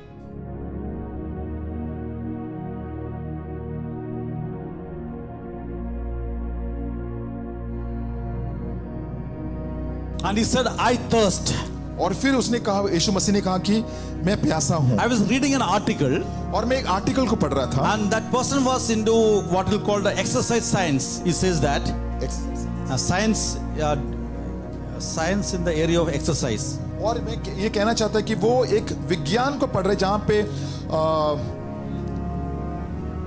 And he said, I thirst. और फिर उसने कहा यीशु मसीह ने कहा कि मैं प्यासा हूँ I was reading an article, और मैं एक आर्टिकल को पढ़ रहा था and that person was into what we call the exercise science. He says that science in the area of exercise. और मैं ये कहना चाहता कि वो एक विज्ञान को पढ़ रहे जहाँ पे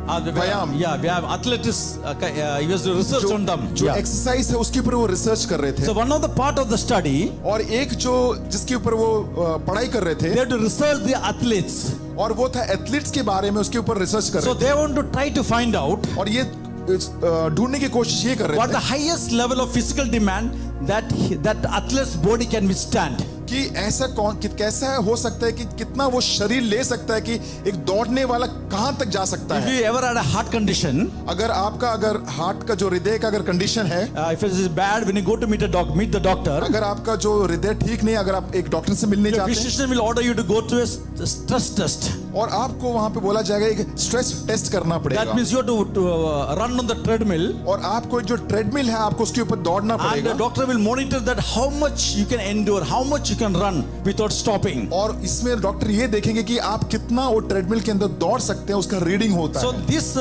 व्यायाम। Yeah, व्यायाम. Athletics, he was to research on them. जो Yeah. एक्सरसाइज है उसके ऊपर वो रिसर्च कर रहे थे So one of the part of the study, और एक जो जिसके ऊपर वो पढ़ाई कर रहे they थे have to research the athletes. और वो था एथलीट्स के बारे में उसके ऊपर रिसर्च कर So रहे they want to try to find out थे और ये ढूंढने की कोशिश ये कर what रहे the थे highest level of physical demand that athlete's body can withstand. कि ऐसा कैसा हो सकता है कि कितना वो शरीर ले सकता है कि एक दौड़ने वाला कहां तक जा सकता If है you ever had a heart condition, अगर हार्ट का जो हृदय का अगर कंडीशन है if it is bad, when you go to meet the doctor, अगर आपका जो हृदय ठीक नहीं अगर आप एक डॉक्टर से मिलने the जाते हैं physician will order you to go to a stress test. और आपको वहां पे बोला जाएगा एक स्ट्रेस टेस्ट करना That पड़ेगा means you have to run on the treadmill, और आपको जो ट्रेडमिल है आपको उसके ऊपर दौड़ना and the पड़ेगा doctor will monitor that how much you can endure, how much you can run without stopping. और इसमें डॉक्टर ये देखेंगे कि आप कितना वो ट्रेडमिल के अंदर दौड़ सकते हैं उसका रीडिंग होता So है this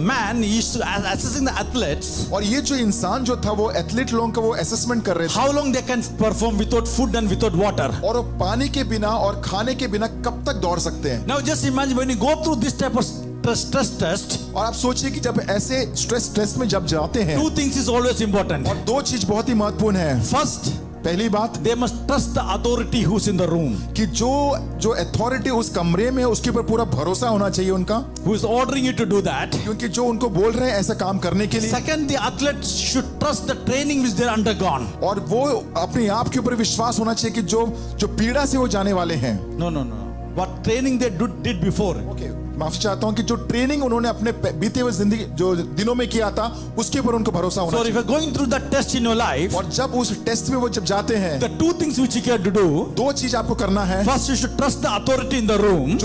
man is assessing the athletes, और ये जो इंसान जो था वो एथलीट लोगों का वो असेसमेंट कर रहे थे how long they can perform without food and without water. और वो पानी के बिना और खाने के बिना कब तक दौड़ सकते हैं Now just imagine when you go through this type of stress test, और आप सोचिए कि जब ऐसे स्ट्रेस टेस्ट में जब जाते हैं two things is always important. और दो चीज बहुत ही महत्वपूर्ण है First, पहली बात they must trust the authority who's in the room, कि जो अथॉरिटी उस कमरे में है उसके ऊपर पूरा भरोसा होना चाहिए उनका, who is ordering you to do that. क्योंकि जो उनको बोल रहे हैं ऐसा काम करने के लिए, Second, the athletes should trust the training which they're undergone. और वो अपने आप के ऊपर विश्वास होना चाहिए कि जो पीड़ा से वो जाने वाले हैं, No. What training they did before. माफी चाहता हूं कि जो ट्रेनिंग उन्होंने अपने बीते हुए जिंदगी जो दिनों में किया था उसके ऊपर उनको भरोसा होना So if चाहिए। you're going through that test in your life, और जब उस टेस्ट में वो जब जाते हैं, the two things which you have to do. दो चीज आपको करना है। First, you should trust the authority in the room,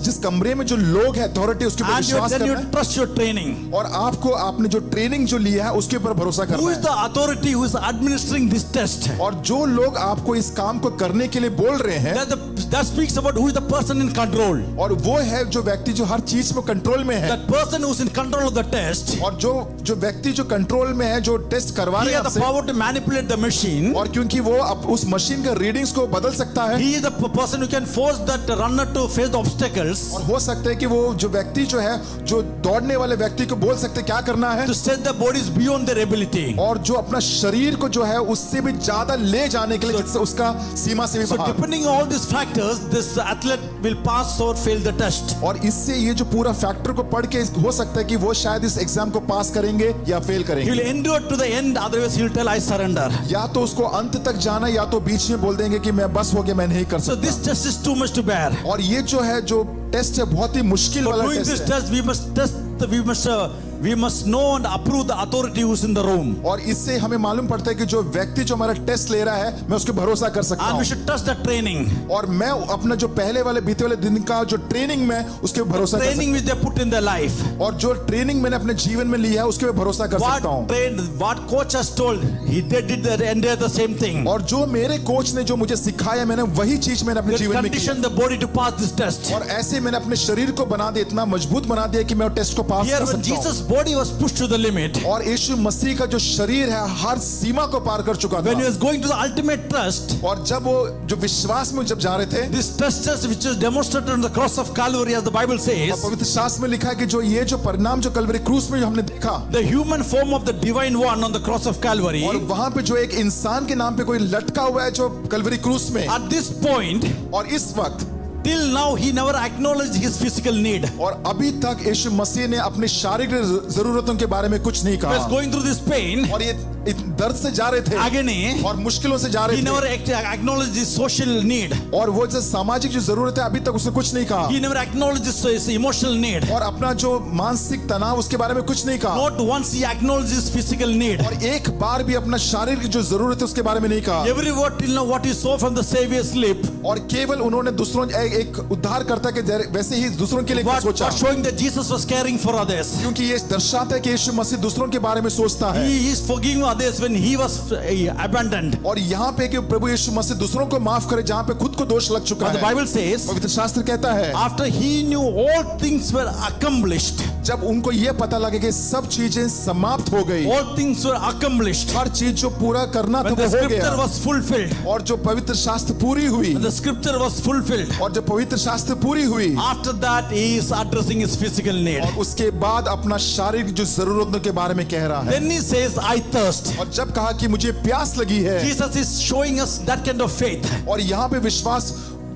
जिस कमरे में जो लोग हैं अथॉरिटी उसके ऊपर and विश्वास then करना you है, trust your training. और आपने जो ट्रेनिंग जो लिया है उसके ऊपर भरोसा Who करना is है। the authority who is administering this test? और जो लोग आपको इस काम को करने के लिए बोल रहे हैं, That speaks about who is the person in control. और वो है जो व्यक्ति जो हर चीज में कंट्रोल में है, That person who's in control of the test, और जो व्यक्ति जो कंट्रोल में है, जो टेस्ट करवा he रहे हैं has the आपसे, power to manipulate the machine. और क्योंकि वो उस मशीन का रीडिंग्स को बदल सकता है, He is the person who can force that runner to face the obstacles, और हो सकता है कि वो जो व्यक्ति जो है जो दौड़ने वाले व्यक्ति को बोल सकते क्या करना है, to set the bodies beyond their ability. और जो अपना शरीर को जो है उससे भी ज्यादा ले जाने के लिए, जिससे उसका सीमा से भी So बाहर। depending on all these factors, this athlete will pass or fail the test. और इससे ये जो पूरा फैक्टर को पढ़ के हो सकता है कि वो शायद इस एग्जाम को पास करेंगे या फेल He करेंगे, will endure to the end, otherwise he will tell I surrender. या तो उसको अंत तक जाना, या तो बीच में बोल देंगे कि मैं बस हो गया, मैं नहीं कर So सकता। this test is too much to bear. और ये जो है जो टेस्ट है बहुत ही मुश्किल For वाला doing this टेस्ट है, test, we must know and approve the authority who's in the room. और इससे हमें मालूम पड़ता है कि जो व्यक्ति जो हमारा टेस्ट ले रहा है मैं उसके भरोसा कर सकता And we हूँ, should trust the training. और मैं अपना जो पहले वाले बीते वाले दिन का जो ट्रेनिंग में उसके भरोसा कर Training which they put in their life. सकता हूँ, और जो ट्रेनिंग मैंने अपने जीवन में लिया है उसके मैं भरोसा कर सकता हूँ। What coach has told, they did the same thing. और जो मेरे कोच ने जो मुझे सिखाया मैंने वही चीज मैंने अपने They जीवन में की, condition the body to pass this test. और ऐसे मैंने अपने शरीर को बना दिया, इतना मजबूत बना दिया कि मैं टेस्ट को पास Here कर when सकता हूँ। Jesus' body was pushed to the limit, और यीशु मसीह का जो शरीर है हर सीमा को पार कर चुका when he था, was going to the ultimate trust, और जब वो जो विश्वास में जब जा रहे थे, this test which is demonstrated on the cross of Calvary, as the Bible और says, पवित्र शास्त्र में लिखा है कि जो ये जो परिणाम जो कलवरी क्रूस में जो हमने देखा, the human form of the divine one on the cross of Calvary, और वहां पे जो एक इंसान के नाम पे कोई लटका हुआ है जो कलवरी क्रूस में, at this point, और इस वक्त till now he never acknowledged his physical need. और अभी तक यीशु मसीह ने अपनी शारीरिक जरूरतों के बारे में कुछ नहीं He was कहा, going through this pain, और ये दर्द से जा रहे थे agony, और मुश्किलों से जा he रहे never थे, acknowledged his social need. और वो जो सामाजिक जो जरूरत है अभी तक उसने कुछ नहीं कहा, He never acknowledged his emotional need. और अपना जो मानसिक तनाव उसके बारे में कुछ नहीं कहा, Not once he acknowledged his physical need. और एक बार भी अपना शारीरिक जो जरूरत है उसके बारे में नहीं कहा, Every word till now what he saw from the Savior's lip, और केवल उन्होंने दूसरों एक उद्धार करता के वैसे ही दूसरों के लिए what सोचा, showing that Jesus was caring for others. क्योंकि ये दर्शाता है कि यीशु मसीह दूसरों के बारे में सोचता है, He is forgiving others when he was abandoned. और यहाँ पे कि प्रभु यीशु मसीह दूसरों को माफ करे जहाँ पे खुद को दोष लग चुका But the है। Bible says, पवित्र शास्त्र कहता है after he knew all things were accomplished, जब उनको ये पता लगे कि सब चीजें समाप्त हो गई, all things were accomplished, हर चीज जो पूरा करना था when वो the हो scripture गया, was fulfilled, और जो पवित्र शास्त्र पूरी हुई, when the scripture was fulfilled, और जब पवित्र शास्त्र पूरी हुई, after that he is addressing his physical need. और उसके बाद अपना शारीरिक जो जरूरतों के बारे में कह रहा है, Then he says, I thirst. और जब कहा कि मुझे प्यास लगी है, Jesus is showing us that kind of faith. और यहाँ पे विश्वास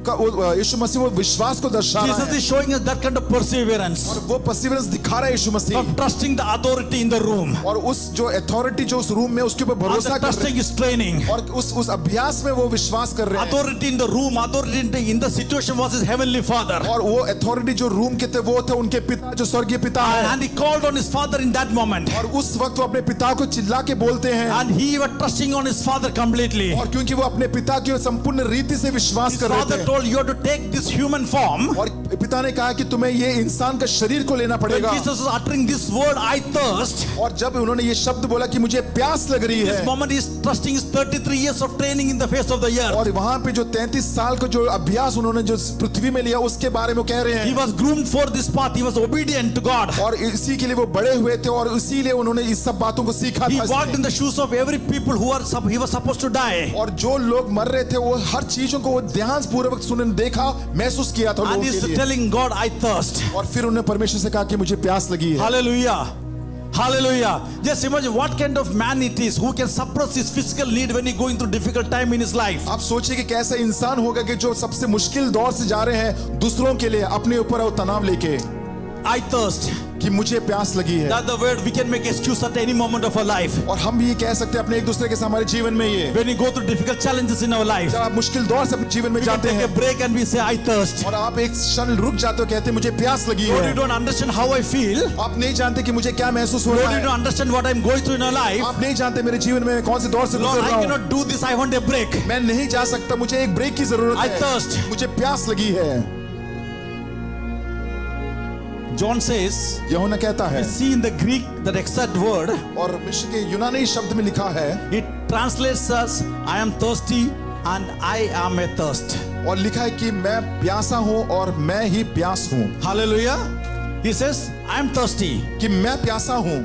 का यीशु मसीह वो विश्वास को दर्शा रहा Jesus है, is showing us that kind of perseverance और वो परसिवरेंस दिखा रहा है यीशु मसीह, of trusting the authority in the room, और उस जो अथॉरिटी जो उस रूम में उसके ऊपर and भरोसा the कर रहे trusting हैं, his training. और उस अभ्यास में वो विश्वास कर रहे हैं, Authority in the room, authority in the situation was his heavenly father. और वो अथॉरिटी जो रूम के थे वो थे उनके पिता जो स्वर्गीय पिता है, And he called on his father in that moment. और उस वक्त वो अपने पिता को चिल्ला के बोलते हैं, And he was trusting on his father completely. और क्योंकि वो अपने पिता की संपूर्ण रीति से विश्वास His कर रहे father थे, told you have to take this human form. और पिता ने कहा कि तुम्हें ये इंसान का शरीर को लेना When पड़ेगा, Jesus was uttering this word, I thirst, और जब उन्होंने ये शब्द बोला कि मुझे प्यास लग रही this है, moment is trusting his 33 years of training in the face of the earth. और वहां पे जो 33 साल का जो अभ्यास उन्होंने जो पृथ्वी में लिया उसके बारे में वो कह रहे He हैं, was groomed for this path. He was obedient to God. और इसी के लिए वो बड़े हुए थे, और इसीलिए उन्होंने इस सब बातों को सीखा He था walked in इसने। the shoes of every people who are he was supposed to die. और जो लोग मर रहे थे वो हर चीजों को वो ध्यान पूर्वक सुनने देखा महसूस किया था And लोगों he's के लिए, telling God, I thirst. और फिर उन्होंने परमेश्वर से कहा कि मुझे प्यास लगी है, Hallelujah. Hallelujah. Just imagine what kind of man it is who can suppress his physical need when he going through difficult time in his life. आप सोचिए कि कैसा इंसान होगा कि जो सबसे मुश्किल दौर से जा रहे हैं दूसरों के लिए अपने ऊपर वो तनाव लेके I thirst. कि मुझे प्यास लगी है। That's the word we can make excuse at any moment of our life. और हम भी ये कह सकते हैं अपने एक दूसरे के साथ हमारे जीवन में ये When we go through difficult challenges in our life, जब आप मुश्किल दौर से अपने जीवन में we can जाते take a हैं break and we say, I thirst. और आप एक क्षण रुक जाते हो कहते हैं मुझे प्यास लगी Lord, है। you don't understand how I feel. आप नहीं जानते कि मुझे क्या महसूस हो Lord, रहा you don't है। understand what I'm going through in our life. आप नहीं जानते मेरे जीवन में कौन से दौर से Lord, गुजर I रहा हूँ। cannot do this. I want a break. मैं नहीं जा सकता, मुझे एक ब्रेक की जरूरत I है। thirst. मुझे प्यास लगी है। John says, यूहन्ना कहता है we see in the Greek that exact word, और मिस्र के यूनानी शब्द में लिखा है it translates as, I am thirsty and I am athirst. और लिखा है कि मैं प्यासा हूँ और मैं ही प्यास हूँ। Hallelujah. He says, I am thirsty. कि मैं प्यासा हूँ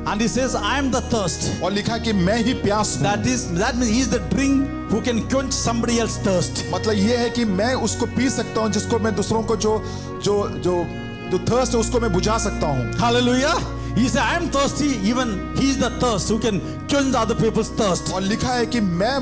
And he says, I am the thirst. और लिखा है कि मैं ही प्यास हूँ। That means he is the drink who can quench somebody else's thirst. मतलब ये है कि मैं उसको पी सकता हूँ जिसको मैं दूसरों को जो थर्स्ट है उसको मैं बुझा सकता हूँ। Hallelujah. He said, I am thirsty. Even he is the thirst who can quench other people's thirst. और लिखा है कि मैं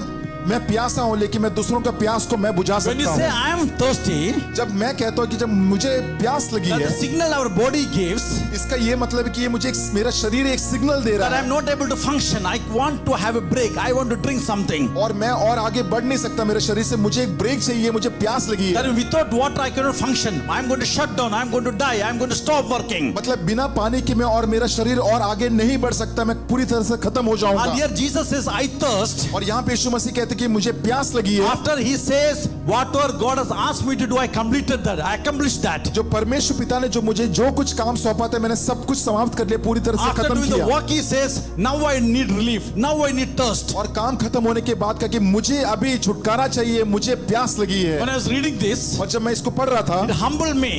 प्यासा हूँ लेकिन मैं दूसरों का प्यास को मैं बुझा When you सकता say, हूँ। I am thirsty, जब मैं कहता हूँ कि जब मुझे प्यास लगी that the है, signal our body gives इसका ये मतलब है कि ये मुझे मेरा शरीर एक सिग्नल दे that रहा I am है not able to function. I want to have a break. I want to drink something. और मैं और आगे बढ़ नहीं सकता मेरे शरीर से, मुझे एक ब्रेक चाहिए, मुझे प्यास लगी That है। without water I cannot function. I am going to shut down. I am going to die. I am going to stop working. मतलब बिना पानी के मैं और मेरा शरीर और आगे नहीं बढ़ सकता, मैं पूरी तरह से खत्म हो And जाऊंगा। here Jesus says, I thirst. और यहाँ पे यीशु मसीह कहते हैं कि मुझे प्यास लगी है। After he says, whatever God has asked me to do, I completed that. I accomplished that. जो परमेश्वर पिता ने जो मुझे जो कुछ काम सौंपा था मैंने सब कुछ समाप्त कर लिया, पूरी तरह से After खत्म doing the किया। work, he says, now I need relief. Now I need thirst. और काम खत्म होने के बाद कहा कि मुझे अभी छुटकारा चाहिए, मुझे प्यास लगी है। When I was reading this, और जब मैं इसको पढ़ रहा it था humbled me.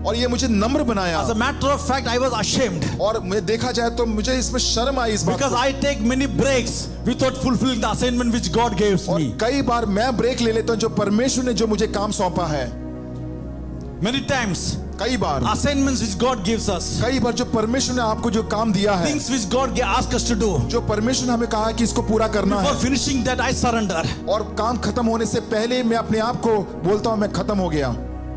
और ये मुझे नम्र बनाया As a matter of fact, I was ashamed. और मैं देखा जाए तो मुझे इसमें शर्म आई इस बात Because को। I take many breaks without fulfilling the assignment which God gives और me. कई बार मैं ब्रेक ले लेता हूँ जो परमेश्वर ने जो मुझे काम सौंपा है। Many times, कई बार assignments which God gives us, कई बार जो परमेश्वर ने आपको जो काम दिया है, things which God asks us to do, जो परमेश्वर ने हमें कहा है कि इसको पूरा करना before है, finishing that, I surrender. और काम खत्म होने से पहले मैं अपने आप को बोलता हूँ मैं खत्म हो गया।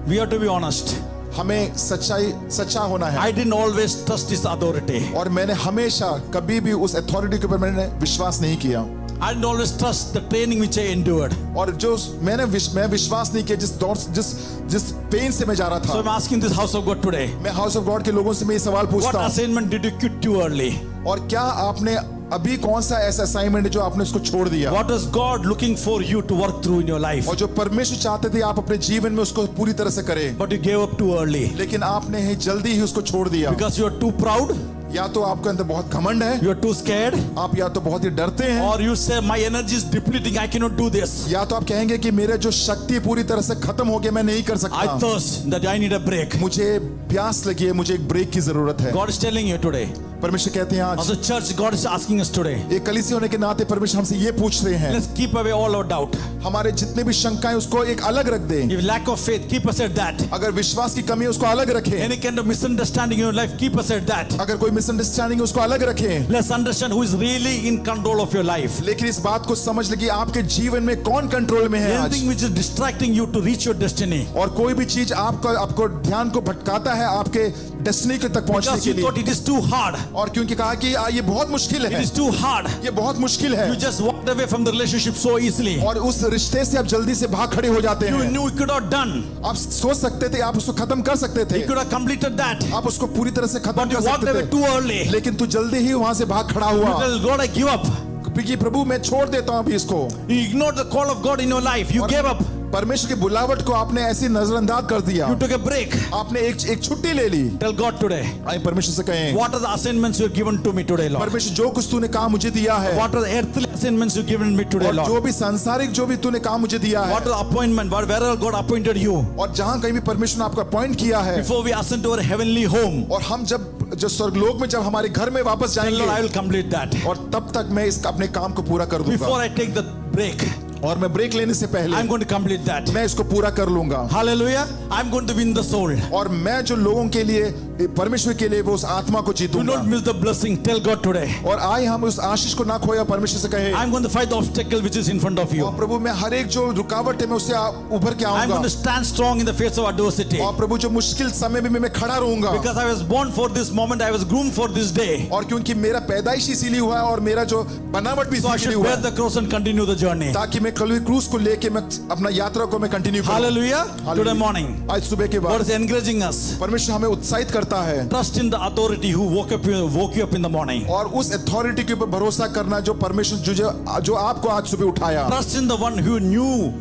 We have to be honest. हमें सच्चा होना है। I didn't always trust His authority. और मैंने हमेशा कभी भी उस अथॉरिटी के ऊपर मैंने विश्वास नहीं किया। I didn't always trust the training which I endured. और जो मैं विश्वास नहीं किया जिस पेन से मैं जा रहा So I'm था। asking this house of God today. मैं हाउस ऑफ गॉड के लोगों से मैं ये सवाल What पूछता हूँ, assignment did you quit too early? और क्या आपने अभी कौन सा ऐसा असाइनमेंट है जो आपने उसको छोड़ दिया? What is God looking for you to work through in your life? और जो परमेश्वर चाहते थे आप अपने जीवन में उसको पूरी तरह से करें, But you gave up too early. लेकिन आपने ही जल्दी ही उसको छोड़ दिया। Because you are too proud, या तो आपके अंदर बहुत घमंड है, you are too scared, आप या तो बहुत ही डरते हैं, or you say my energy is depleting, I cannot do this. या तो आप कहेंगे कि मेरे जो शक्ति पूरी तरह से खत्म हो गया, मैं नहीं कर I सकता, thirst that I need a break. मुझे प्यास लगी है, मुझे एक ब्रेक की जरूरत है। God is telling you today. परमेश्वर कहते हैं As आज a church, God is asking us today. एक कलीसिया होने के नाते परमेश्वर हमसे ये पूछ रहे हैं, Let's keep away all our doubt. हमारे जितने भी शंकाएं उसको एक अलग रख दें। If lack of faith, keep aside that. अगर विश्वास की कमी है उसको अलग रखें, Any kind of misunderstanding in your life, keep aside that. अगर कोई मिसअंडरस्टैंडिंग है उसको अलग रखें। Let's understand who is really in control of your life. लेकिन इस बात को समझ ले कि आपके जीवन में कौन कंट्रोल में है आज, Anything which is distracting you to reach your destiny. और कोई भी चीज आपको ध्यान को भटकाता है आपके डेस्टिनी तक पहुंचने Because के you लिए, thought it is too hard. और क्योंकि कहा कि ये बहुत मुश्किल It है, is too hard. ये बहुत मुश्किल है, You just walked away from the relationship so easily. और उस रिश्ते से आप जल्दी से भाग खड़े हो जाते You हैं। knew you could have done. आप सोच सकते थे आप उसको खत्म कर सकते थे, You could have completed that. आप उसको पूरी तरह से खत्म But you कर walked away सकते too थे, early. लेकिन तू जल्दी ही वहां से भाग खड़ा You हुआ tell God, I give up. कि प्रभु मैं छोड़ देता हूं अभी इसको। You ignored the call of God in your life. You gave up. परमेश्वर की बुलावट को आपने ऐसी नजरअंदाज कर दिया, You took a break. आपने एक छुट्टी ले ली। Tell God today. आइए परमेश्वर से कहें, What are the assignments you have given to me today, Lord? परमेश्वर जो कुछ तूने काम मुझे दिया है, What are the earthly assignments you have given me today, और जो Lord? भी सांसारिक जो भी तूने काम मुझे दिया है, What are the appointment? Wherever God appointed you, और जहां कहीं भी परमेश्वर ने आपको अपॉइंट किया है, before we ascend to our heavenly home, और हम जो स्वर्गलोक में जब हमारे घर में वापस tell Lord, I जाएंगे, will complete that. और तब तक मैं अपने काम को पूरा कर दूंगा। Before I take the break, और मैं ब्रेक लेने से पहले I'm going to complete that. मैं इसको पूरा कर लूंगा। Hallelujah. I'm going to win the soul. और मैं जो लोगों के लिए, परमेश्वर के लिए, वो उस आत्मा को Do जीतूंगा। not miss the blessing. Tell God today. और आए हम उस आशीष को ना खोया, परमेश्वर से कहे, I'm going to fight the obstacle which is in front of you. और प्रभु मैं हर एक जो रुकावट है मैं उससे उभर के I'm आऊंगा। going to stand strong in the face of adversity. और प्रभु जो मुश्किल समय में मैं खड़ा रहूंगा। Because I was born for this moment, I was groomed for this day. और क्योंकि मेरा पैदाइश इसीलिए हुआ है और मेरा जो बनावट भी So I इसीलिए should हुआ bear है, the cross and continue the journey. ताकि मैं कल क्रूस को लेके मैं अपना यात्रा को मैं कंटिन्यू करूं। Hallelujah. Hallelujah. Today morning, आज सुबह के God बाद is encouraging us. परमेश्वर हमें उत्साहित करता है Trust in the authority who woke you up in the morning. और उस अथॉरिटी के ऊपर भरोसा करना जो परमेश्वर जो आपको आज सुबह उठाया, Trust in the one who knew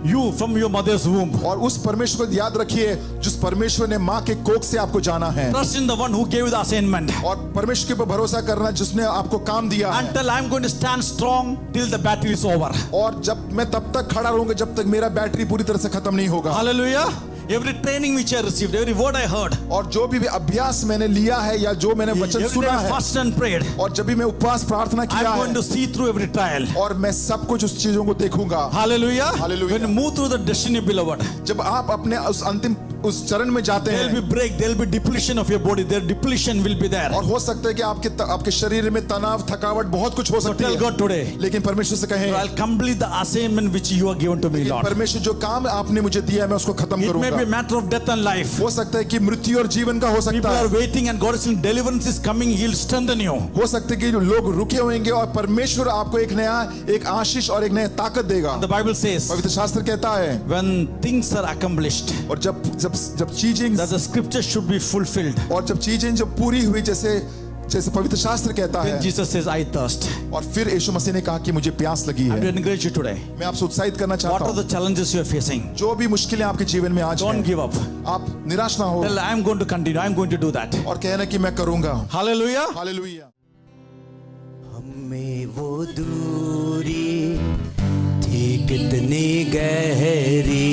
you from your mother's womb. और उस परमेश्वर को याद रखिए जिस परमेश्वर ने माँ के कोख से आपको जाना है, Trust in the one who gave you the assignment. और परमेश्वर के ऊपर भरोसा करना जिसने आपको काम दिया है। Until I'm going to stand strong till the battle is over. और जब मैं तब तक खड़ा रहूंगा जब तक मेरा बैटरी पूरी तरह से खत्म नहीं होगा। Hallelujah. Every training which I received, every word I heard, और जो भी अभ्यास मैंने लिया है या जो मैंने वचन every सुना time I है, fasted and prayed, और जब भी मैं उपवास प्रार्थना किया I'm going to है, see through every trial. और मैं सब कुछ उस चीजों को देखूंगा। Hallelujah. Hallelujah. When you move through the destiny, beloved, जब आप अपने उस अंतिम उस चरण में जाते there will हैं, be break, there will be depletion of your body. There depletion will be there. और हो सकता है कि आपके शरीर में तनाव, थकावट बहुत कुछ हो So सकती tell है, God today, लेकिन परमेश्वर से कहें, I'll complete the assignment which you are given to me, Lord. परमेश्वर जो काम आपने मुझे दिया है मैं उसको खत्म It may be a करूंगा। matter of death and life. हो सकता है कि मृत्यु और जीवन का हो सकता People are है, waiting and God is saying deliverance is coming. He'll strengthen you. हो सकता है कि लोग रुके होंगे और परमेश्वर आपको एक आशीष और एक नया ताकत देगा। The Bible says, पवित्र शास्त्र कहता है, when things are accomplished, और जब चीजें, that the scripture should be fulfilled. और जब चीजें जब पूरी हुई, जैसे पवित्र शास्त्र कहता Then है, Jesus says, I thirst. और फिर यीशु मसीह ने कहा कि मुझे प्यास लगी I है। will encourage you today. मैं आपसे उत्साहित करना What चाहता are the हूँ, challenges you are facing? जो भी मुश्किलें आपके जीवन में आज Don't हैं, give up. आप निराश ना हो Tell, I am going to continue. I am going to do that. और कहना कि मैं करूंगा। Hallelujah. हालेलुया। हमें वो दूरी थी कितनी गहरी,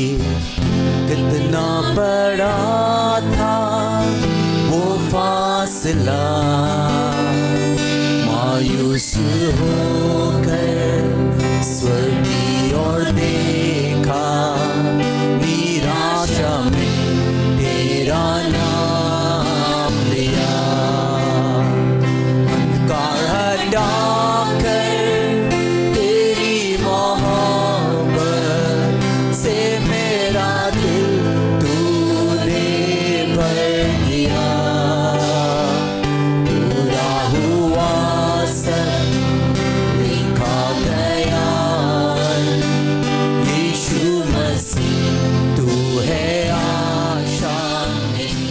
कितना बड़ा था वो फासला, मायूस होकर स्वर्ग की ओर देखा, निराशा में तेरा नाम लिया, अंधकार हटाकर तेरी मोहब्बत से मेरा दिल तूने भर दिया, पूरा हुआ सब लिखा गया, यीशु मसीह तू है आशा मेरी।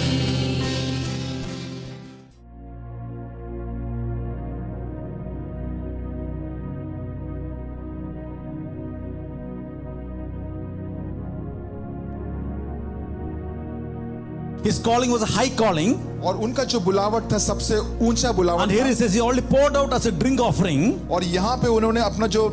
His calling was a high calling. और उनका जो बुलावट था सबसे ऊंचा And बुलावट here he था, says he already poured out as a drink offering. और यहाँ पे उन्होंने अपना जो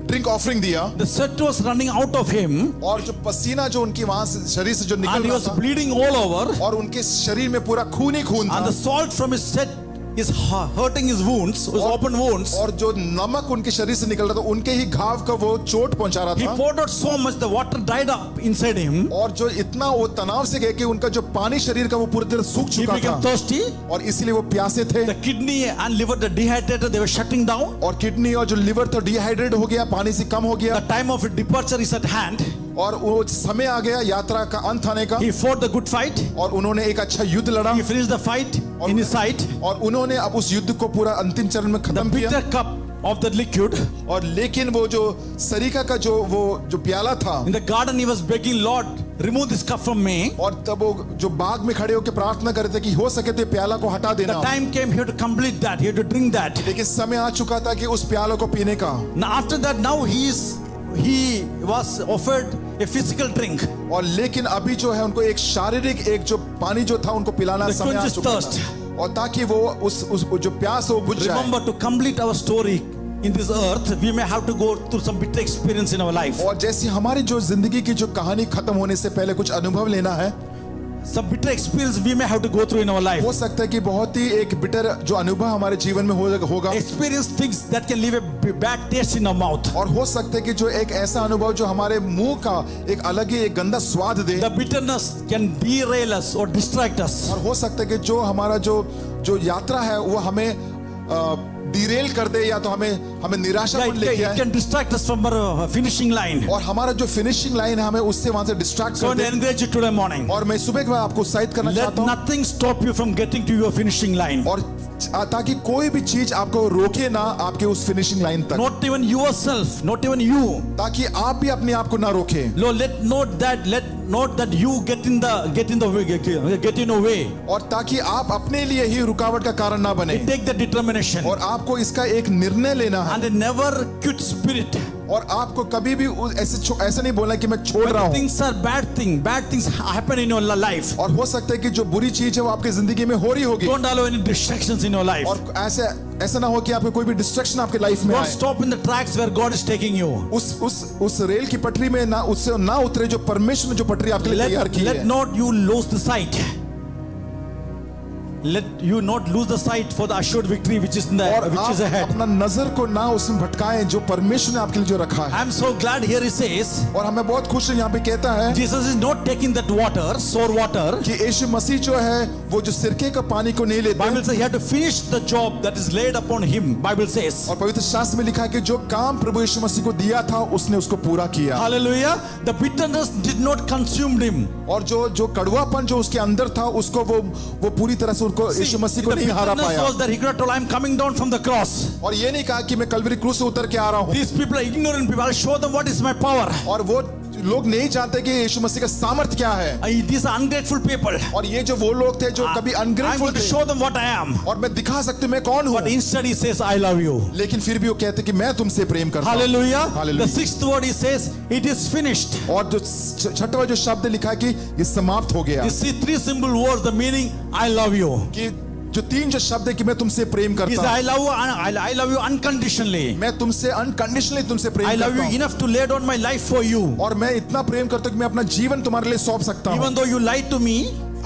ड्रिंक ऑफरिंग दिया, The sweat was running out of him. और जो पसीना जो उनकी वहां से शरीर से जो And निकल he रहा was था, bleeding all over. और उनके शरीर में पूरा खून ही खून And था, the salt from his sweat is hurting his wounds, his open wounds. और जो नमक उनके शरीर से निकल रहा था उनके ही घाव का वो चोट पहुंचा रहा He था, poured out so much, the water dried up inside him. और जो इतना वो तनाव से गए कि उनका जो पानी शरीर का वो पूरी तरह सूख He चुका became था, thirsty. और इसीलिए वो प्यासे थे, The kidney and liver, the dehydrated, they were shutting down. और किडनी और जो लिवर था डिहाइड्रेट हो गया, पानी से कम हो The गया, time of departure is at hand. और वो समय आ गया यात्रा का अंत आने का, He fought the good fight. और उन्होंने एक अच्छा युद्ध लड़ा, He finished the fight in his sight. और उन्होंने अब उस युद्ध को पूरा अंतिम चरण में The खत्म किया, bitter cup of the liquid. और लेकिन वो जो सरीका का जो प्याला था, In the garden he was begging, Lord, remove this cup from me. और तब वो जो बाग में खड़े होकर प्रार्थना कर रहे थे कि हो सके तो ये प्याला को हटा The देना, time came, he had to complete that. He had to drink that. लेकिन समय आ चुका था कि उस प्याला को पीने का, Now after that, now he was offered a physical drink. और लेकिन अभी जो है उनको एक शारीरिक एक जो पानी जो था उनको पिलाना The समय आ quenches चुका thirst. था, और ताकि वो उस जो प्यास है वो बुझ जाए। Remember, to complete our story in this earth, we may have to go through some bitter experience in our life. और जैसे हमारी जो जिंदगी की जो कहानी खत्म होने से पहले कुछ अनुभव लेना है, some bitter experience we may have to go through in our life. हो सकता है कि बहुत ही एक बिटर जो अनुभव हमारे जीवन में होगा Experience things that can leave a bad taste in our mouth. और हो सकता है कि जो एक ऐसा अनुभव जो हमारे मुंह का एक अलग ही एक गंदा स्वाद दे The bitterness can derail us or distract us. और हो सकता है कि जो हमारा जो यात्रा है वो हमें डिरेल कर दे या तो हमें निराशा Yeah, पर लेके it आए can distract us from our finishing line. और हमारा जो फिनिशिंग लाइन है हमें उससे वहां से डिस्ट्रैक्ट So I कर दे encourage you today morning. और मैं सुबह के बाद आपको उत्साहित करना Let चाहता हूँ nothing stop you from getting to your finishing line. और ताकि कोई भी चीज आपको रोके ना आपके उस फिनिशिंग लाइन तक Not even yourself, not even you. ताकि आप भी अपने आप को ना रोके Lord, let not that you get in the way. और ताकि आप अपने लिए ही रुकावट का कारण ना बने Take the determination और आपको इसका एक निर्णय लेना है and a never quit spirit. और आपको कभी भी ऐसे नहीं बोलना कि मैं छोड़ रहा When हूँ things are bad things happen in your life. और हो सकता है कि जो बुरी चीज है वो आपकी जिंदगी में हो रही होगी Don't allow any distractions in your life. और ऐसा ना हो कि आपको कोई भी डिस्ट्रैक्शन आपके लाइफ में Don't आए stop in the tracks where God is taking you. उस रेल की पटरी में ना उससे ना उतरे जो परमेश्वर ने जो पटरी आपके लिए तैयार की Let है not you lose the sight. Let you not lose the sight for the assured victory which is और ahead. आप अपना नजर को ना उसमें भटकाएं जो परमेश्वर ने आपके लिए जो रखा है I'm so glad here he says और हमें बहुत खुश है यहाँ पे कहता है Jesus is not taking that water, sour water. कि यीशु मसीह जो है वो जो सिरके का पानी को नहीं लेते Bible says he had to finish the job that is laid upon him. Bible says. और पवित्र शास्त्र में लिखा है कि जो काम प्रभु यीशु मसीह को दिया था उसने उसको पूरा किया Hallelujah. The bitterness did not consume him. और जो कड़वापन जो उसके अंदर था उसको वो पूरी तरह से उनको यीशु मसीह को The नहीं हारा bitterness पाया was that he could have told, I'm coming down from the cross. और ये नहीं कहा कि मैं कलवरी क्रूस से उतर के आ रहा हूँ These people are ignorant people. I'll show them what is my power. और वो लोग नहीं जानते कि यीशु मसीह का सामर्थ्य क्या है These are ungrateful people. और ये जो वो लोग थे जो कभी I'm अनग्रेटफुल going to थे show them what I am. और मैं दिखा सकती हूँ मैं कौन हूँ But instead he says, I love you. लेकिन फिर भी वो कहते कि मैं तुमसे प्रेम करता हूँ Hallelujah. Hallelujah. The sixth word he says, it is finished. और जो छठवां जो शब्द लिखा है कि ये समाप्त हो गया You see three simple words, the meaning, I love you. कि जो तीन जो शब्द है कि मैं तुमसे प्रेम He करता says, हूँ I love you unconditionally. मैं तुमसे अनकंडीशनली तुमसे I प्रेम love करता you हूँ enough to lay down my life for you. और मैं इतना प्रेम करता हूँ कि मैं अपना जीवन तुम्हारे लिए सौंप सकता हूँ Even though you lied to me,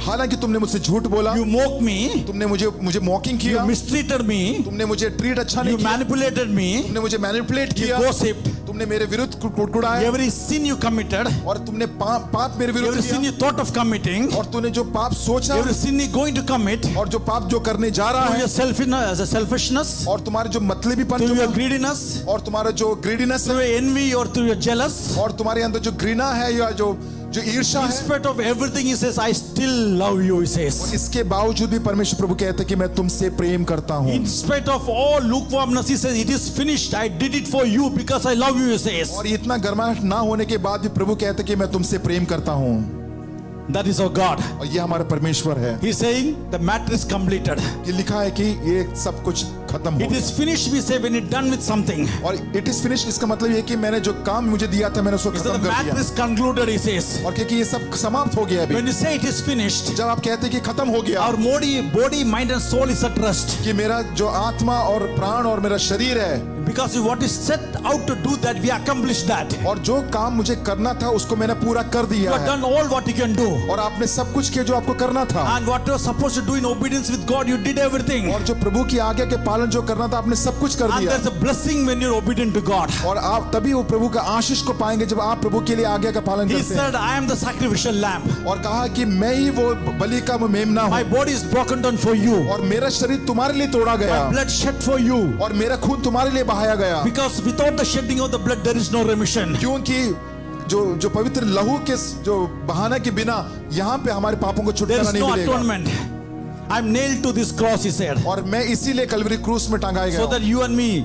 हालांकि तुमने मुझसे झूठ बोला you mocked me, तुमने मुझे मॉकिंग you किया mistreated me, तुमने मुझे ट्रीट अच्छा नहीं you किया manipulated me, तुमने मुझे मैनिपुलेट you किया gossiped. तुमने मेरे विरुद्ध कुड़कुड़ाया Every sin you committed, और तुमने पाप मेरे विरुद्ध every sin किया you thought of committing, और तूने जो पाप सोचा every sin you're going to commit, और जो पाप जो करने जा रहा through है your selfishness, और तुम्हारे जो मतलबीपन through जो your greediness, और तुम्हारा जो ग्रीडीनेस through है your envy or through your jealous. और तुम्हारे अंदर जो घृणा है या जो ईर्ष्या In है spite of everything, he says, I still love you, he says. इसके बावजूद भी परमेश्वर प्रभु कहते हैं कि मैं तुमसे प्रेम करता हूँ In spite of all lukewarmness, he says, it is finished. I did it for you because I love you, he says. और इतना गर्माहट ना होने के बाद भी प्रभु कहते हैं कि मैं तुमसे प्रेम करता हूँ That is our God. और ये हमारा परमेश्वर है He's saying, the matter is completed. कि लिखा है कि ये सब कुछ खत्म हो It is finished, we say, when it's done with something. और इट इज फिनिश इसका मतलब ये कि मैंने जो काम मुझे दिया था मैंने उसको He said, खत्म the कर matter दिया is concluded, he says. और क्योंकि ये सब समाप्त हो गया अभी When you say it is finished, जब आप कहते हैं कि खत्म हो गया our body, mind and soul is at rest. कि मेरा जो आत्मा और प्राण और मेरा शरीर है Because what is set out to do that, we accomplished that. और जो काम मुझे करना था उसको मैंने पूरा कर You दिया have है done all what you can do. और आपने सब कुछ किया जो आपको करना था And what you are supposed to do in obedience with God, you did everything. और जो प्रभु की आज्ञा के पालन जो करना था आपने सब कुछ कर And दिया there's a blessing when you're obedient to God. और आप तभी वो प्रभु का आशीष को पाएंगे जब आप प्रभु के लिए आज्ञा का पालन He करते हैं said, I am the sacrificial lamb. और कहा कि मैं ही वो बलि का मेमना My हूँ body is broken down for you. और मेरा शरीर तुम्हारे लिए तोड़ा गया My blood shed for you. और मेरा खून तुम्हारे लिए बहाया गया Because without the shedding of the blood, there is no remission. क्योंकि जो पवित्र लहू के जो बहाना के बिना यहाँ पे हमारे पापों को There छुटकारा is नहीं no मिलेगा atonement. I'm nailed to this cross, he said. और मैं इसीलिए कलवरी क्रूस में टांगाया So गया that you and me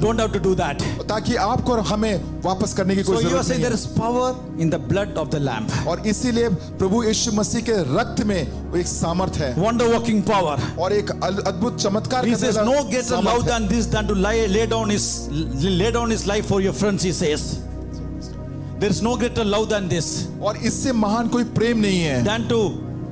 don't have to do that. हूँ, ताकि आपको और हमें वापस करने की So कोई you are जरूरत saying नहीं there है is power in the blood of the lamb. और इसीलिए प्रभु यीशु मसीह के रक्त में वो एक सामर्थ है Wonder working power. और एक अद्भुत चमत्कार He करने says, वाला no greater सामर्थ love है। than this than to lay down his life for your friends, he says. There is no greater love than this, और इससे महान कोई प्रेम नहीं है than to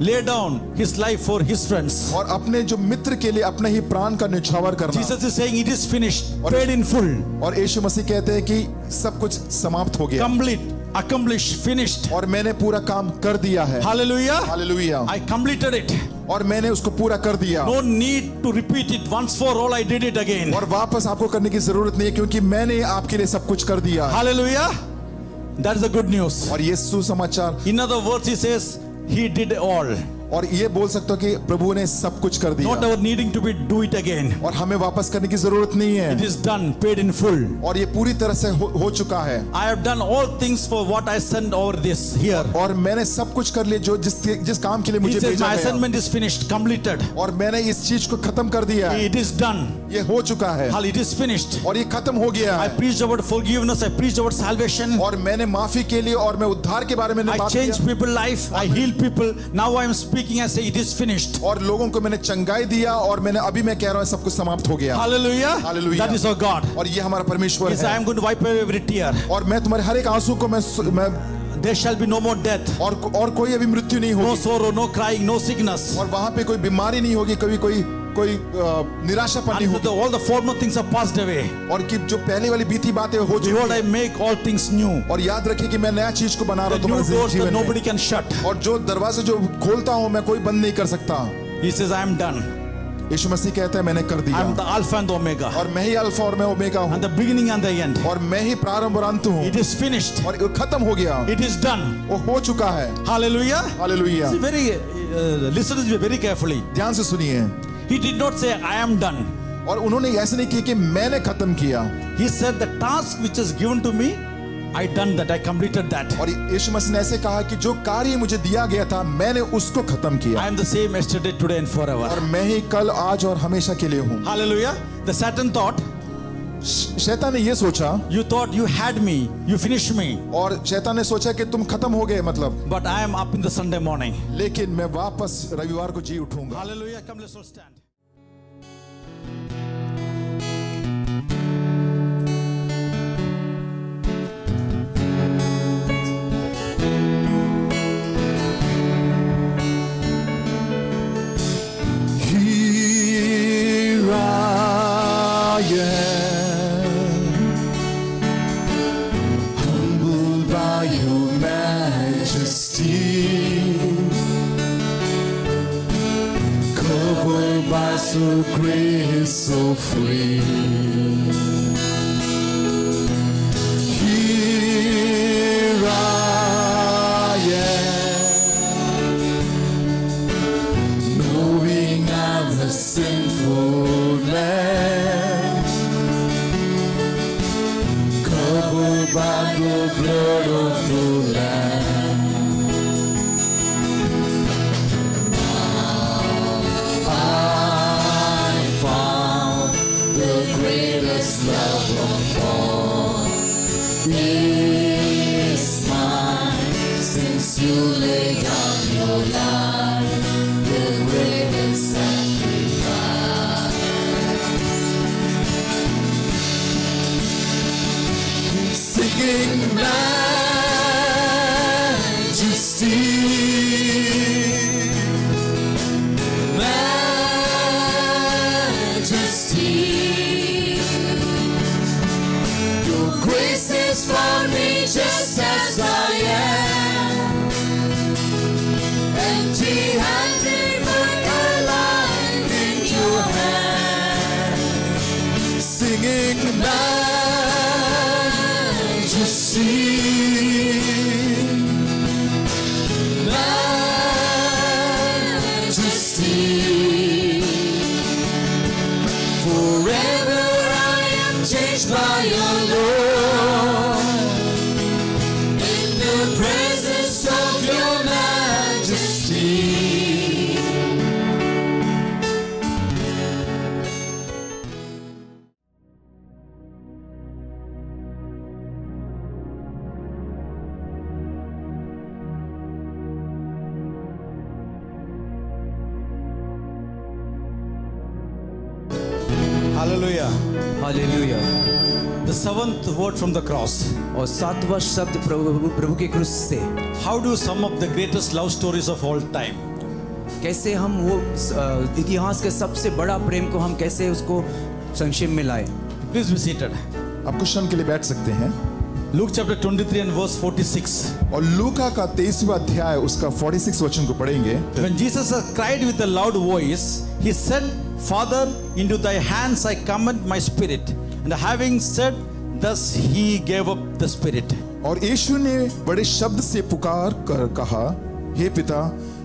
lay down his life for his friends. और अपने जो मित्र के लिए अपने ही प्राण का न्यौछावर करना Jesus is saying, it is finished, paid in full, और यीशु मसीह कहते हैं कि सब कुछ समाप्त हो गया complete. accomplished, finished. और मैंने पूरा काम कर दिया है। Hallelujah. Hallelujah. I completed it. और मैंने उसको पूरा कर दिया। No need to repeat it once for all. I did it again. और वापस आपको करने की जरूरत नहीं है, क्योंकि मैंने आपके लिए सब कुछ कर दिया। Hallelujah. That is the good news. और ये सुसमाचार। In other words, he says he did all. और ये बोल सकते हो कि प्रभु ने सब कुछ कर दिया। Not our needing to be do it again. और हमें वापस करने की जरूरत नहीं है। It is done, paid in full. और ये पूरी तरह से हो चुका है। I have done all things for what I sent over this here. और मैंने सब कुछ कर लिया जो जिस काम के लिए He मुझे says भेजा my गया। assignment is finished, completed. और मैंने इस चीज को खत्म कर दिया है। It is done. ये हो चुका है। It is finished. और ये खत्म हो गया I है। preached about forgiveness. I preached about salvation. और मैंने माफी के लिए और मैं उद्धार के बारे में I बात changed किया। people's life. I healed people. Now I am speaking. I say it is finished. और लोगों को मैंने चंगाई दिया और अभी मैं कह रहा हूँ सब कुछ समाप्त हो गया। Hallelujah. Hallelujah. That is our God. और ये हमारा परमेश्वर He said, I है। am going to wipe away every tear. और मैं तुम्हारे हर एक आंसू को मैं There shall be no more death, और कोई अभी मृत्यु नहीं no होगी। sorrow, no crying, no sickness. और वहां पे कोई बीमारी नहीं होगी, कभी कोई निराशापन नहीं And होगी। all the former things are passed away. और कि जो पहले वाली बीती बातें हो चुकी Behold, हैं। I make all things new. और याद रखिए कि मैं नया चीज को बना रहा The हूँ new तुम्हारे doors that जीवन nobody में। can shut. और जो दरवाजे जो खोलता हूँ मैं कोई बंद नहीं कर सकता। He says, I am done. यीशु मसीह कहता है मैंने कर I am दिया। the Alpha and the Omega, और मैं ही अल्फा और मैं ओमेगा हूँ। and the beginning and the end. और मैं ही प्रारंभ और अंत हूँ। It is finished. और खत्म हो गया। It is done. वो हो चुका है। Hallelujah. Hallelujah. See, listen to this very carefully. ध्यान से सुनिए। He did not say, I am done. और उन्होंने ऐसे नहीं किया कि मैंने खत्म किया। He said, the task which is given to me, I done that. I completed that. और यीशु मसीह ने ऐसे कहा कि जो कार्य मुझे दिया गया था मैंने उसको खत्म I किया। am the same yesterday, today, and और forever. मैं ही कल आज और हमेशा के लिए हूँ। Hallelujah. The Satan thought, शैतान ने ये सोचा, you thought you had me, you finished me, और शैतान ने सोचा कि तुम खत्म हो गए मतलब, but I am up in the Sunday morning. लेकिन मैं वापस रविवार को जी उठूंगा। Hallelujah. Come, let's all stand. Here I am, humbled by your majesty, covered by so grace so free. Here I am, knowing I'm a sinful man, covered by the blood of the Lamb. I found the greatest love of all is mine, since you laid down your life, the greatest sacrifice. Singing majesty, majesty. Your grace is for me just as I am, empty-handed but alive in your hand, singing majesty, majesty. Forever I am changed by your Lord, in the presence of your majesty. Hallelujah. Hallelujah. The seventh word from the cross. और सातवां शब्द प्रभु के क्रूस से How do you sum up the greatest love stories of all time? कैसे हम वो इतिहास के सबसे बड़ा प्रेम को हम कैसे उसको संक्षेप में लाए। Please be seated. आप कुछ क्षण के लिए बैठ सकते हैं। Luke chapter 23 and verse 46. और लूका का 23वां अध्याय उसका 46 वचन को पढ़ेंगे। When Jesus cried with a loud voice, he said, Father, into thy hands I commend my spirit. And having said thus, he gave up the spirit. और यीशु ने बड़े शब्द से पुकार कर कहा, हे पिता,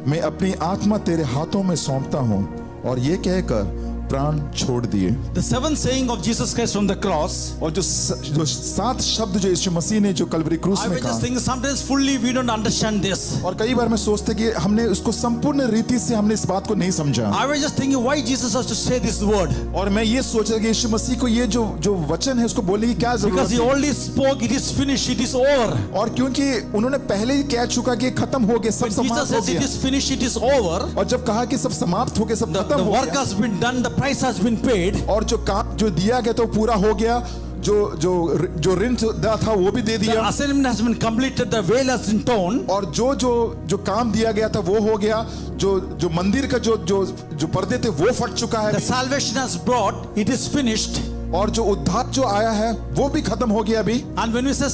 मैं अपनी आत्मा तेरे हाथों में सौंपता हूँ। और ये कहकर प्राण छोड़ दिए। The seventh saying of Jesus Christ from the cross. और जो 7 शब्द जो यीशु मसीह ने जो कलवरी क्रूस I में was just कहा, thinking sometimes fully we don't understand this. और कई बार मैं सोचता कि हमने उसको संपूर्ण रीति से हमने इस बात को नहीं समझा। I was just thinking why Jesus has to say this word. और मैं ये सोच रहा कि यीशु मसीह को ये जो वचन है उसको बोलने की क्या जरूरत Because he है। already spoke, it is finished, it is over. और क्योंकि उन्होंने पहले ही कह चुका कि खत्म हो गया, सब When Jesus समाप्त हो says it गया। is finished, it is over. और जब कहा कि सब समाप्त हो गया, सब The खत्म हो work गया, has been done, the price has been paid. और जो काम जो दिया गया तो पूरा हो गया, जो ऋण था वो भी दे The दिया, assignment has been completed, the veil has been torn. और जो काम दिया गया था वो हो गया, जो मंदिर का जो पर्दे थे वो फट चुका है, The salvation has brought, it is finished. और जो उद्धार जो आया है वो भी खत्म हो गया अभी। And when we say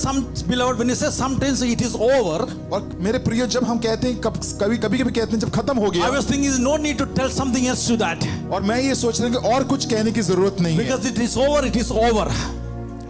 beloved, when we say sometimes it is over, और मेरे प्रिय, जब हम कहते हैं कभी कहते हैं जब खत्म हो I गया, was thinking no need to tell something else to that. और मैं ये सोच रहा हूँ कि और कुछ कहने की जरूरत नहीं है, Because it is over, it is over.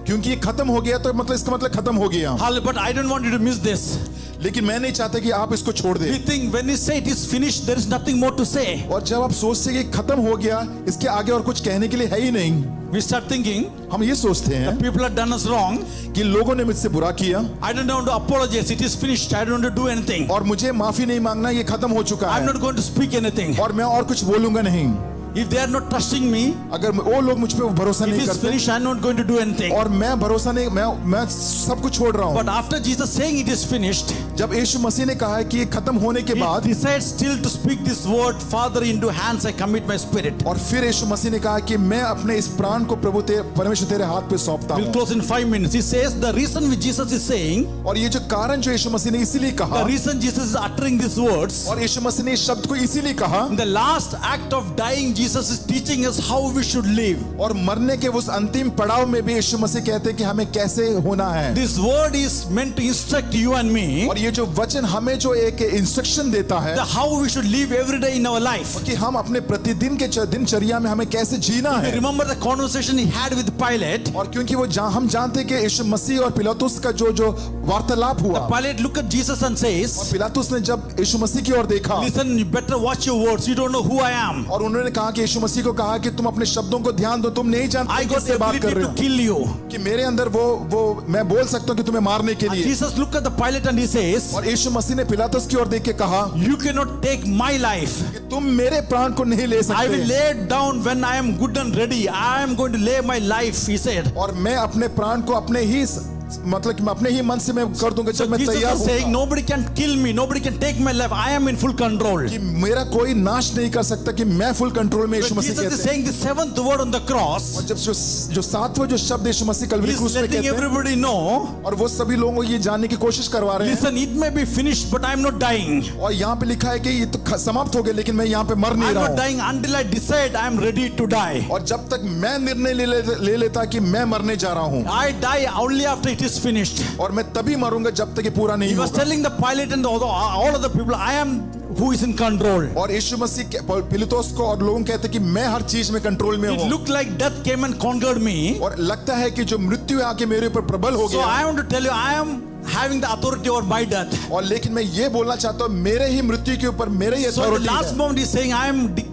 क्योंकि ये खत्म हो गया तो मतलब इसका मतलब खत्म हो गया। But I don't want you to miss this. लेकिन मैं नहीं चाहता कि आप इसको छोड़ We दें। think when we say it is finished, there is nothing more to say. और जब आप सोचते हैं कि खत्म हो गया, इसके आगे और कुछ कहने के लिए है ही नहीं, We start thinking हम ये सोचते हैं people have done us wrong. कि लोगों ने मुझसे बुरा किया I don't want to apologize. It is finished. I don't want to do anything. और मुझे माफी नहीं मांगना, ये खत्म हो चुका I'm है not going to speak anything. और मैं और कुछ बोलूंगा नहीं। If they are not trusting me, अगर वो लोग मुझ पे भरोसा it नहीं is करते finished. I'm not going to do anything. और मैं भरोसा नहीं, मैं सब कुछ छोड़ रहा हूँ। But after Jesus saying it is finished, जब यीशु मसीह ने कहा है कि ये खत्म होने के he बाद, decides still to speak this word, Father, into hands I commit my spirit. और फिर यीशु मसीह ने कहा कि मैं अपने इस प्राण को प्रभु परमेश्वर तेरे हाथ पे सौंपता We'll हूँ। close in 5 minutes. He says the reason which Jesus is saying, और ये जो कारण जो यीशु मसीह ने इसीलिए कहा, the reason Jesus is uttering these words, और यीशु मसीह ने इस शब्द को इसीलिए कहा, in the last act of dying, Jesus is teaching us how we should live. और मरने के उस अंतिम पड़ाव में भी यीशु मसीह कहते हैं कि हमें कैसे होना है। This word is meant to instruct you and me और ये जो वचन हमें जो एक इंस्ट्रक्शन देता है the how we should live every day in our life. कि हम अपने प्रतिदिन के दिनचर्या में हमें कैसे जीना है। Remember the conversation he had with Pilate. और क्योंकि वो हम जानते हैं कि यीशु मसीह और पिलातुस का जो वार्तालाप हुआ, Pilate looked at Jesus and says, पिलातुस ने जब यीशु मसीह की ओर देखा, listen, you better watch your words. You don't know who I am. और उन्होंने कहा कि यीशु मसीह को कहा कि तुम अपने शब्दों को ध्यान दो, तुम नहीं जानते I got किससे the बात कर ability रहे to हो, kill you. कि मेरे अंदर वो मैं बोल सकता हूँ कि तुम्हें मारने के लिए। Jesus looked at the Pilate and he says, और यीशु मसीह ने पिलातुस की ओर देख के कहा you cannot take my life. कि तुम मेरे प्राण को नहीं ले I will सकते, lay it down when I am good and ready. I am going to lay my life, he said. और मैं अपने प्राण को अपने ही मतलब कि मैं अपने ही मन से मैं कर दूंगा जब मैं Jesus तैयार is saying, हूँ, nobody can kill me. Nobody can take my life. I am in full control. कि मेरा कोई नाश नहीं कर सकता, कि मैं फुल कंट्रोल में, यीशु When मसीह Jesus is कहते हैं। saying the seventh word on the cross, और जब जो सातवां जो शब्द यीशु मसीह कलवरी he's क्रूस में letting कहते हैं, everybody know, और वो सभी लोगों को ये जानने की कोशिश करवा रहे हैं, listen, it may be finished, but I am not dying. और यहाँ पे लिखा है कि ये तो समाप्त हो गया, लेकिन मैं यहाँ पे मर I नहीं am रहा not हूँ। dying until I decide I am ready to die. और जब तक मैं निर्णय ले लेता कि मैं मरने जा रहा हूँ, I die only after it is finished. और मैं तभी मरूंगा जब तक ये पूरा नहीं He was होगा। telling the Pilate and all of the people, I am who is in control. और यीशु मसीह पिलातुस को और लोगों कहते हैं कि मैं हर चीज में कंट्रोल में It हूँ, looked like death came and conquered me. और लगता है कि जो मृत्यु आके मेरे ऊपर प्रबल हो So गया, I want to tell you, I am having the authority over my death. और लेकिन मैं ये बोलना चाहता हूँ मेरे ही मृत्यु के ऊपर मेरे ही So the अथॉरिटी last है, moment he's saying,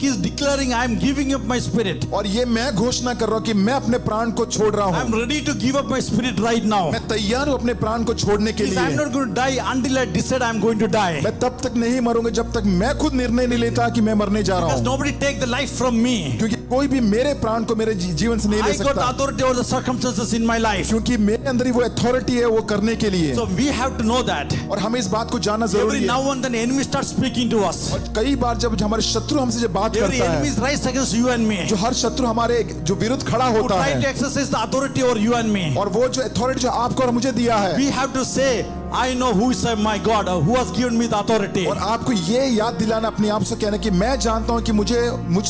he's declaring, I am giving up my spirit. और ये मैं घोषणा कर रहा हूँ कि मैं अपने प्राण को छोड़ रहा I am हूँ, ready to give up my spirit right now. मैं तैयार हूँ अपने प्राण को छोड़ने के He says, I am लिए। not going to die until I decide I am going to die. मैं तब तक नहीं मरूंगा जब तक मैं खुद निर्णय नहीं लेता कि मैं मरने जा रहा Because हूँ, nobody take the life from me. क्योंकि कोई भी मेरे प्राण को मेरे जीवन से नहीं ले I got the सकता, authority over the circumstances in my life. क्योंकि मेरे अंदर ही वो अथॉरिटी है वो करने के लिए। So we have to know that. और हमें इस बात को जानना Every जरूरी है। now and then enemy starts speaking to us. और कई बार जब हमारे शत्रु हमसे जब बात Every करता enemy है, is rise against you and me. जो हर शत्रु हमारे जो विरुद्ध खड़ा Who होता try to है, exercise the authority over you and me. और वो जो अथॉरिटी जो आपको और मुझे दिया है, We have to say, I know who is my God, who has given me the authority. और आपको ये याद दिलाना अपने आप से कहना कि मैं जानता हूं कि मुझे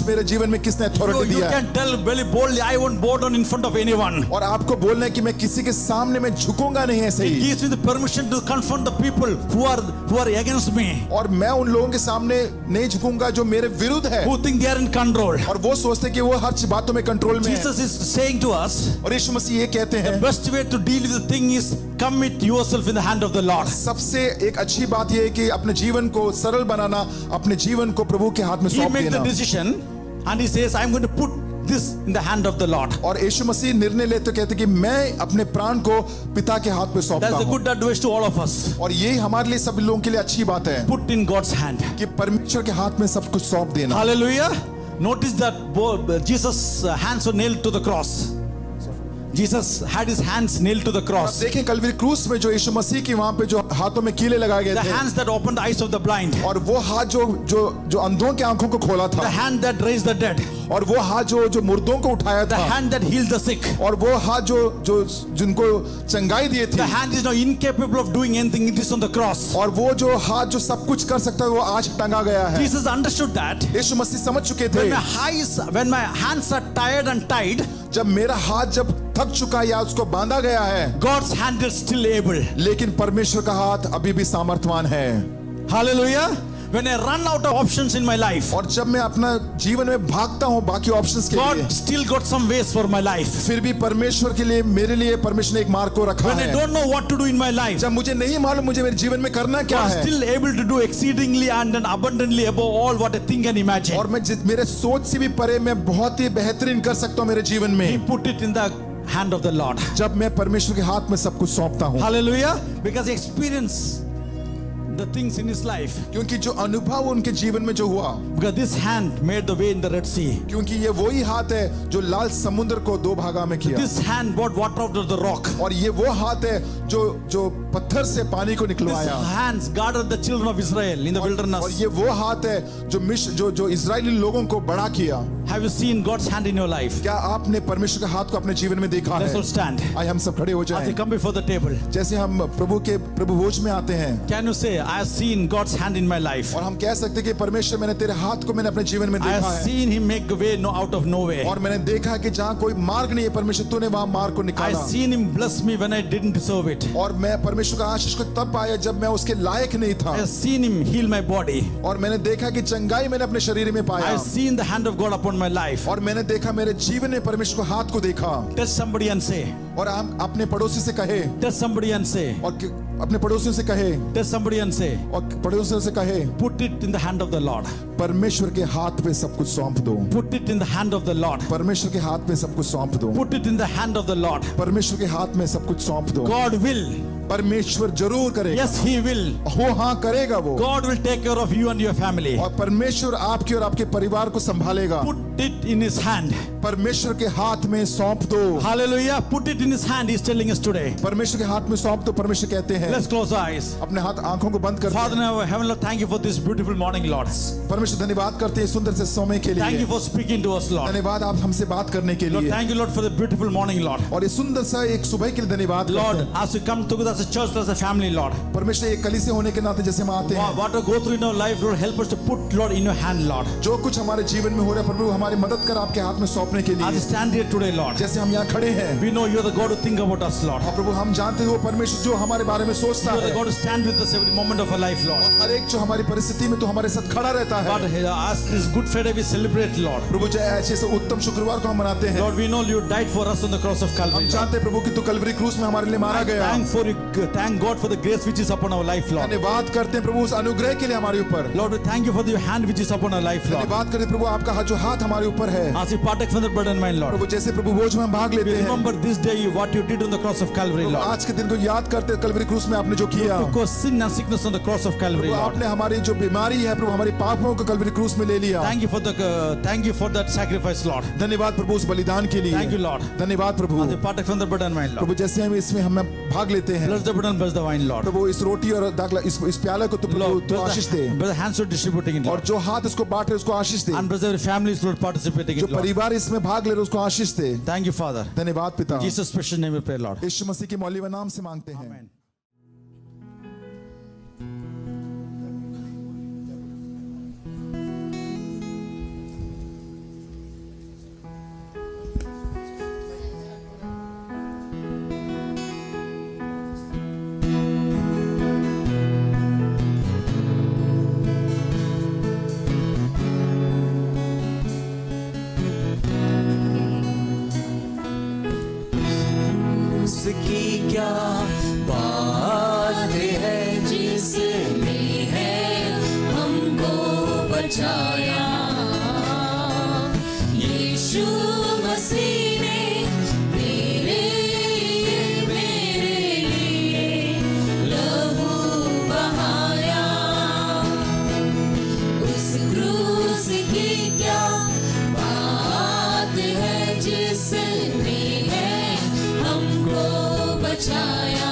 मेरे जीवन में किसने You अथॉरिटी दिया है। can tell very boldly, I won't bow down in front of anyone. और आपको बोलना है कि मैं किसी के सामने मैं झुकूंगा नहीं ऐसे It he. gives me the permission to confront the people who are against me, और मैं उन लोगों के सामने नहीं झुकूंगा जो मेरे विरुद्ध है who think they are in control. और वो सोचते हैं कि वो हर बातों में कंट्रोल में है। Jesus is saying to us, और यीशु मसीह ये कहते हैं best way to deal with the thing is commit yourself in the hand of the Lord. सबसे एक अच्छी बात यह है कि अपने जीवन को सरल बनाना, अपने जीवन को प्रभु के हाथ में He सौंप makes the देना। decision and he says, I'm going to put this in the hand of the Lord. और यीशु मसीह निर्णय लेते तो कहते कि मैं अपने प्राण को पिता के हाथ में सौंपता That's a हूं। good advice to all of us. और ये हमारे लिए सब लोगों के लिए अच्छी बात है Put in God's hand. कि परमेश्वर के हाथ में सब कुछ सौंप देना। Hallelujah. Notice that Jesus' hands were nailed to the cross. Jesus had his hands nailed to the आप cross. देखें कलवरी क्रूस में जो यीशु मसीह की वहां पे जो हाथों में कीले लगाए गए The थे hands that opened the eyes of the blind. और वो हाथ जो अंधों के आंखों को खोला The था hand that raised the dead. और वो हाथ जो मुर्दों को उठाया The था hand that healed the sick. और वो हाथ जो जिनको चंगाई दिए The थी hand is now incapable of doing anything. It is on the cross. और वो जो हाथ जो सब कुछ कर सकता है वो आज टंगा गया है। Jesus understood that. यीशु मसीह समझ चुके थे When my hands are tired and tied, जब मेरा हाथ जब थक चुका या उसको बांधा गया है God's hand is still able. लेकिन परमेश्वर का हाथ अभी भी सामर्थवान है। Hallelujah. When I run out of options in my life, और जब मैं अपना जीवन में भागता हूँ बाकी ऑप्शंस के लिए God still got some ways for my life. फिर भी परमेश्वर के लिए मेरे लिए परमेश्वर ने एक मार्ग को रखा When I है। don't know what to do in my life, जब मुझे नहीं मालूम मुझे मेरे जीवन में करना क्या God is है still able to do exceedingly and abundantly above all what I think and imagine. और मैं मेरे सोच से भी परे मैं बहुत ही बेहतरीन कर सकता हूँ मेरे जीवन He में put it in the hand of the Lord. जब मैं परमेश्वर के हाथ में सब कुछ सौंपता हूँ। Hallelujah. Because he experienced the things in his life. क्योंकि जो अनुभव उनके जीवन में जो हुआ Because this hand made the way in the Red Sea. क्योंकि ये वही हाथ है जो लाल समुद्र को दो भागा में किया This hand brought water out of the rock. और ये वो हाथ है जो पत्थर से पानी को These निकलवाया hands guarded the children of Israel in the और wilderness. ये वो हाथ है जो इजरायली लोगों को बड़ा किया। Have you seen God's hand in your life? क्या आपने परमेश्वर के हाथ को अपने जीवन में देखा Let's all है? stand. आइए हम सब खड़े हो As you जाएं। come before the table, जैसे हम प्रभु भोज में आते हैं can you say, I have seen God's hand in my life? और हम कह सकते हैं कि परमेश्वर मैंने तेरे हाथ को मैंने अपने जीवन में I देखा have है seen Him make a way out of no way. और मैंने देखा कि जहाँ कोई मार्ग नहीं है परमेश्वर तूने वहां मार्ग को I निकाला have seen Him bless me when I didn't deserve it. और मैं परमेश्वर का आशीष को तब पाया जब मैं उसके लायक नहीं था I have seen Him heal my body. और मैंने देखा कि चंगाई मैंने अपने शरीर में I पाया have seen the hand of God upon my life. और मैंने देखा मेरे जीवन में परमेश्वर के हाथ को देखा Touch somebody and say, और हम अपने पड़ोसी से कहे touch somebody and say, और अपने पड़ोसियों से कहे touch somebody and say, और पड़ोसियों से कहे put it in the hand of the Lord. परमेश्वर के हाथ पे सब कुछ सौंप दो। Put it in the hand of the Lord. परमेश्वर के हाथ में सब कुछ सौंप दो। Put it in the hand of the Lord. परमेश्वर के हाथ में सब कुछ सौंप दो। God will. परमेश्वर जरूर करेगा। Yes, He will. हो हाँ करेगा वो। God will take care of you and your family. और परमेश्वर आपके और आपके परिवार को संभालेगा। Put it in His hand. परमेश्वर के हाथ में सौंप दो। Hallelujah. Put it in His hand. He's telling us today. परमेश्वर के हाथ में सौंप दो। परमेश्वर कहते हैं Let's close our eyes. अपने हाथ आंखों को बंद कर Father in heaven, Lord, thank you for this beautiful morning, Lord. परमेश्वर धन्यवाद करते हैं सुंदर से समय के Thank you लिए। for speaking to us, Lord. धन्यवाद आप हमसे बात करने के Lord, लिए thank you, Lord, for the beautiful morning, Lord. और इस सुंदर सा एक सुबह के लिए धन्यवाद करते Lord, हैं। as we come together as a church, as a family, Lord, परमेश्वर एक कलीसिया होने के नाते जैसे हम आते हैं what to go through in our life, Lord, help us to put, Lord, in your hand, Lord. जो कुछ हमारे जीवन में हो रहा है प्रभु हमारी मदद कर आपके हाथ में सौंपने के As we लिए stand here today, Lord, जैसे हम यहाँ खड़े हैं we know you are the God who think about us, Lord. और प्रभु हम जानते हैं वो परमेश्वर जो हमारे बारे में सोचता You are the है God who stand with us every moment of our life, Lord. हर एक जो हमारी परिस्थिति में तो हमारे साथ खड़ा रहता है But as this Good Friday we celebrate, Lord. प्रभु जो ऐसे से उत्तम शुक्रवार को हम मनाते हैं Lord, we know you died for us on the cross of हम Calvary. Lord. जानते हैं प्रभु कि तू कलवरी क्रूस में हमारे लिए मारा गया Thank God for the grace which is upon our life, Lord. धन्यवाद करते हैं प्रभु उस अनुग्रह के लिए हमारे ऊपर Lord, we thank you for the hand which is upon our life, Lord. धन्यवाद करते हैं प्रभु आपका जो हाथ हमारे ऊपर है As we partake from the bread and wine, Lord, प्रभु जैसे प्रभु भोज में हम भाग लेते we हैं remember this day what you did on the cross of Calvary, Prabhu Lord. आज के दिन को याद करते हैं कलवरी क्रूस में आपने जो किया Took our sin and sickness on the cross of Calvary, Prabhu Lord. आपने हमारी जो बीमारी है प्रभु हमारी पापों को कलवरी क्रूस में ले लिया Thank you for that sacrifice, Lord. धन्यवाद प्रभु उस बलिदान के लिए Thank you, Lord. धन्यवाद प्रभु As we partake from the bread and wine, Lord. प्रभु जैसे हम इसमें हम भाग लेते हैं Bless the bread and bless the wine, Lord. प्रभु इस रोटी और दाखला इस प्याले को तो प्रभु Lord, तू आशीष दे bless the hands who are distributing it, और Lord. जो हाथ इसको बांट रहे उसको आशीष दे And bless every family who are participating जो in it, Lord. परिवार इसमें भाग ले रहे उसको आशीष दे Thank you, Father. धन्यवाद पिता In Jesus' special name we pray, Lord. यीशु मसीह के मौलिव नाम से मांगते हैं Amen. क्या बात है जिसने है हमको बचाया। यीशु मसीह ने तेरे लिए मेरे लिए लहू बहाया। उस क्रूस की क्या बात है जिसने है हमको बचाया।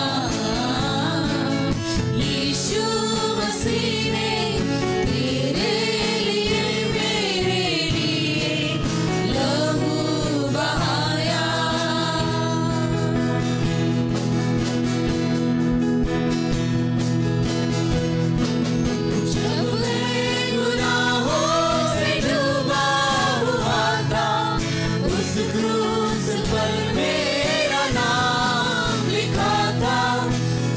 यीशु मसीह ने तेरे लिए मेरे लिए लहू बहाया। जब मैं गुनाहों से डूबा हुआ था, उस क्रूस पर मेरा नाम लिखा था।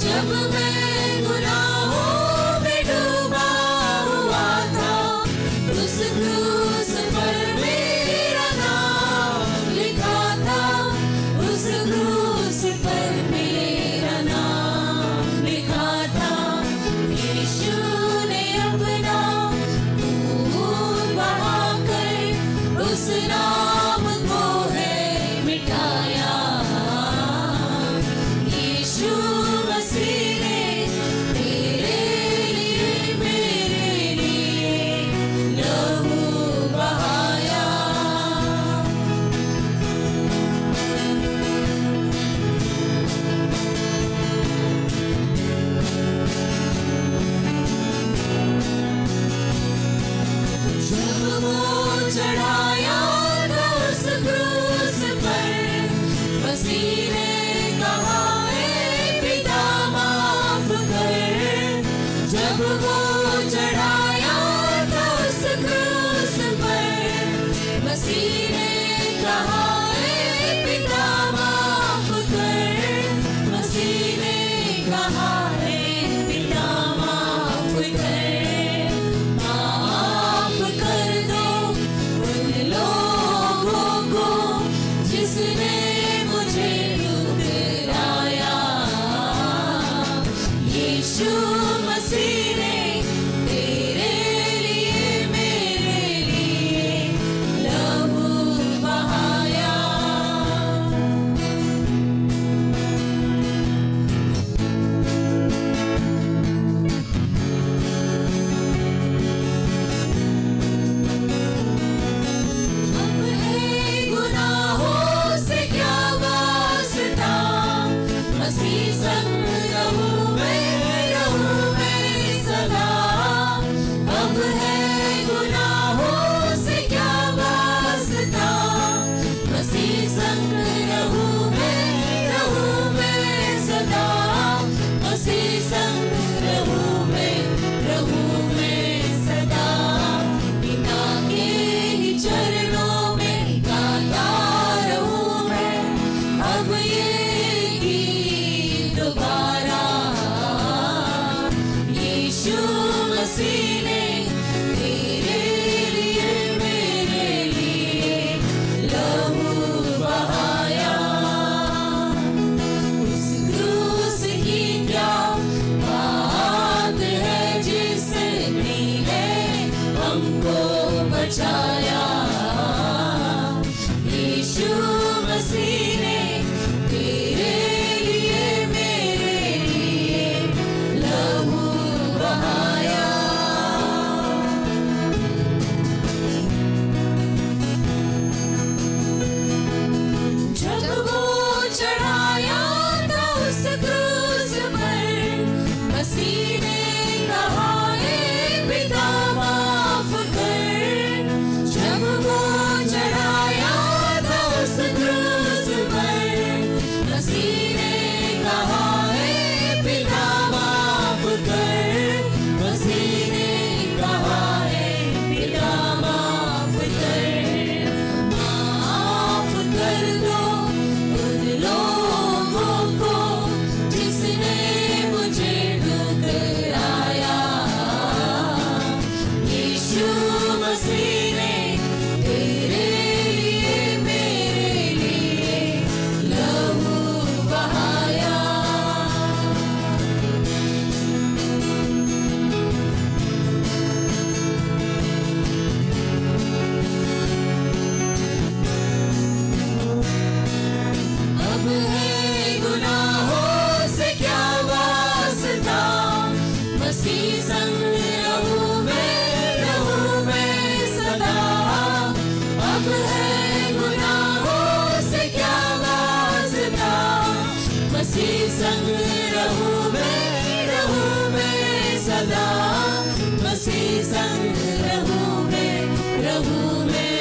जब मैं गुनाहों में डूबा हुआ था, उस क्रूस पर मेरा नाम लिखा था। उस क्रूस पर मेरा नाम लिखा था। यीशु ने अपना खून बहाकर उस नाम को है मिटाया। यीशु मसीह ने तेरे लिए मेरे लिए लहू बहाया। जब वो चढ़ाया था उस क्रूस पर, मसीह ने कहा है पिता माफ कर। जब वो चढ़ाया था उस क्रूस पर, मसीह ने कहा है पिता माफ कर। मसीह ने कहा है पिता माफ कर। माफ कर दो उन लोगों को जिसने मुझे ठुकराया। यीशु मसीह ने संग रहूं मैं सदा। अब है गुनाहों से क्या वास्ता, मसीह संग रहूं मैं सदा। मसीह संग रहूं मैं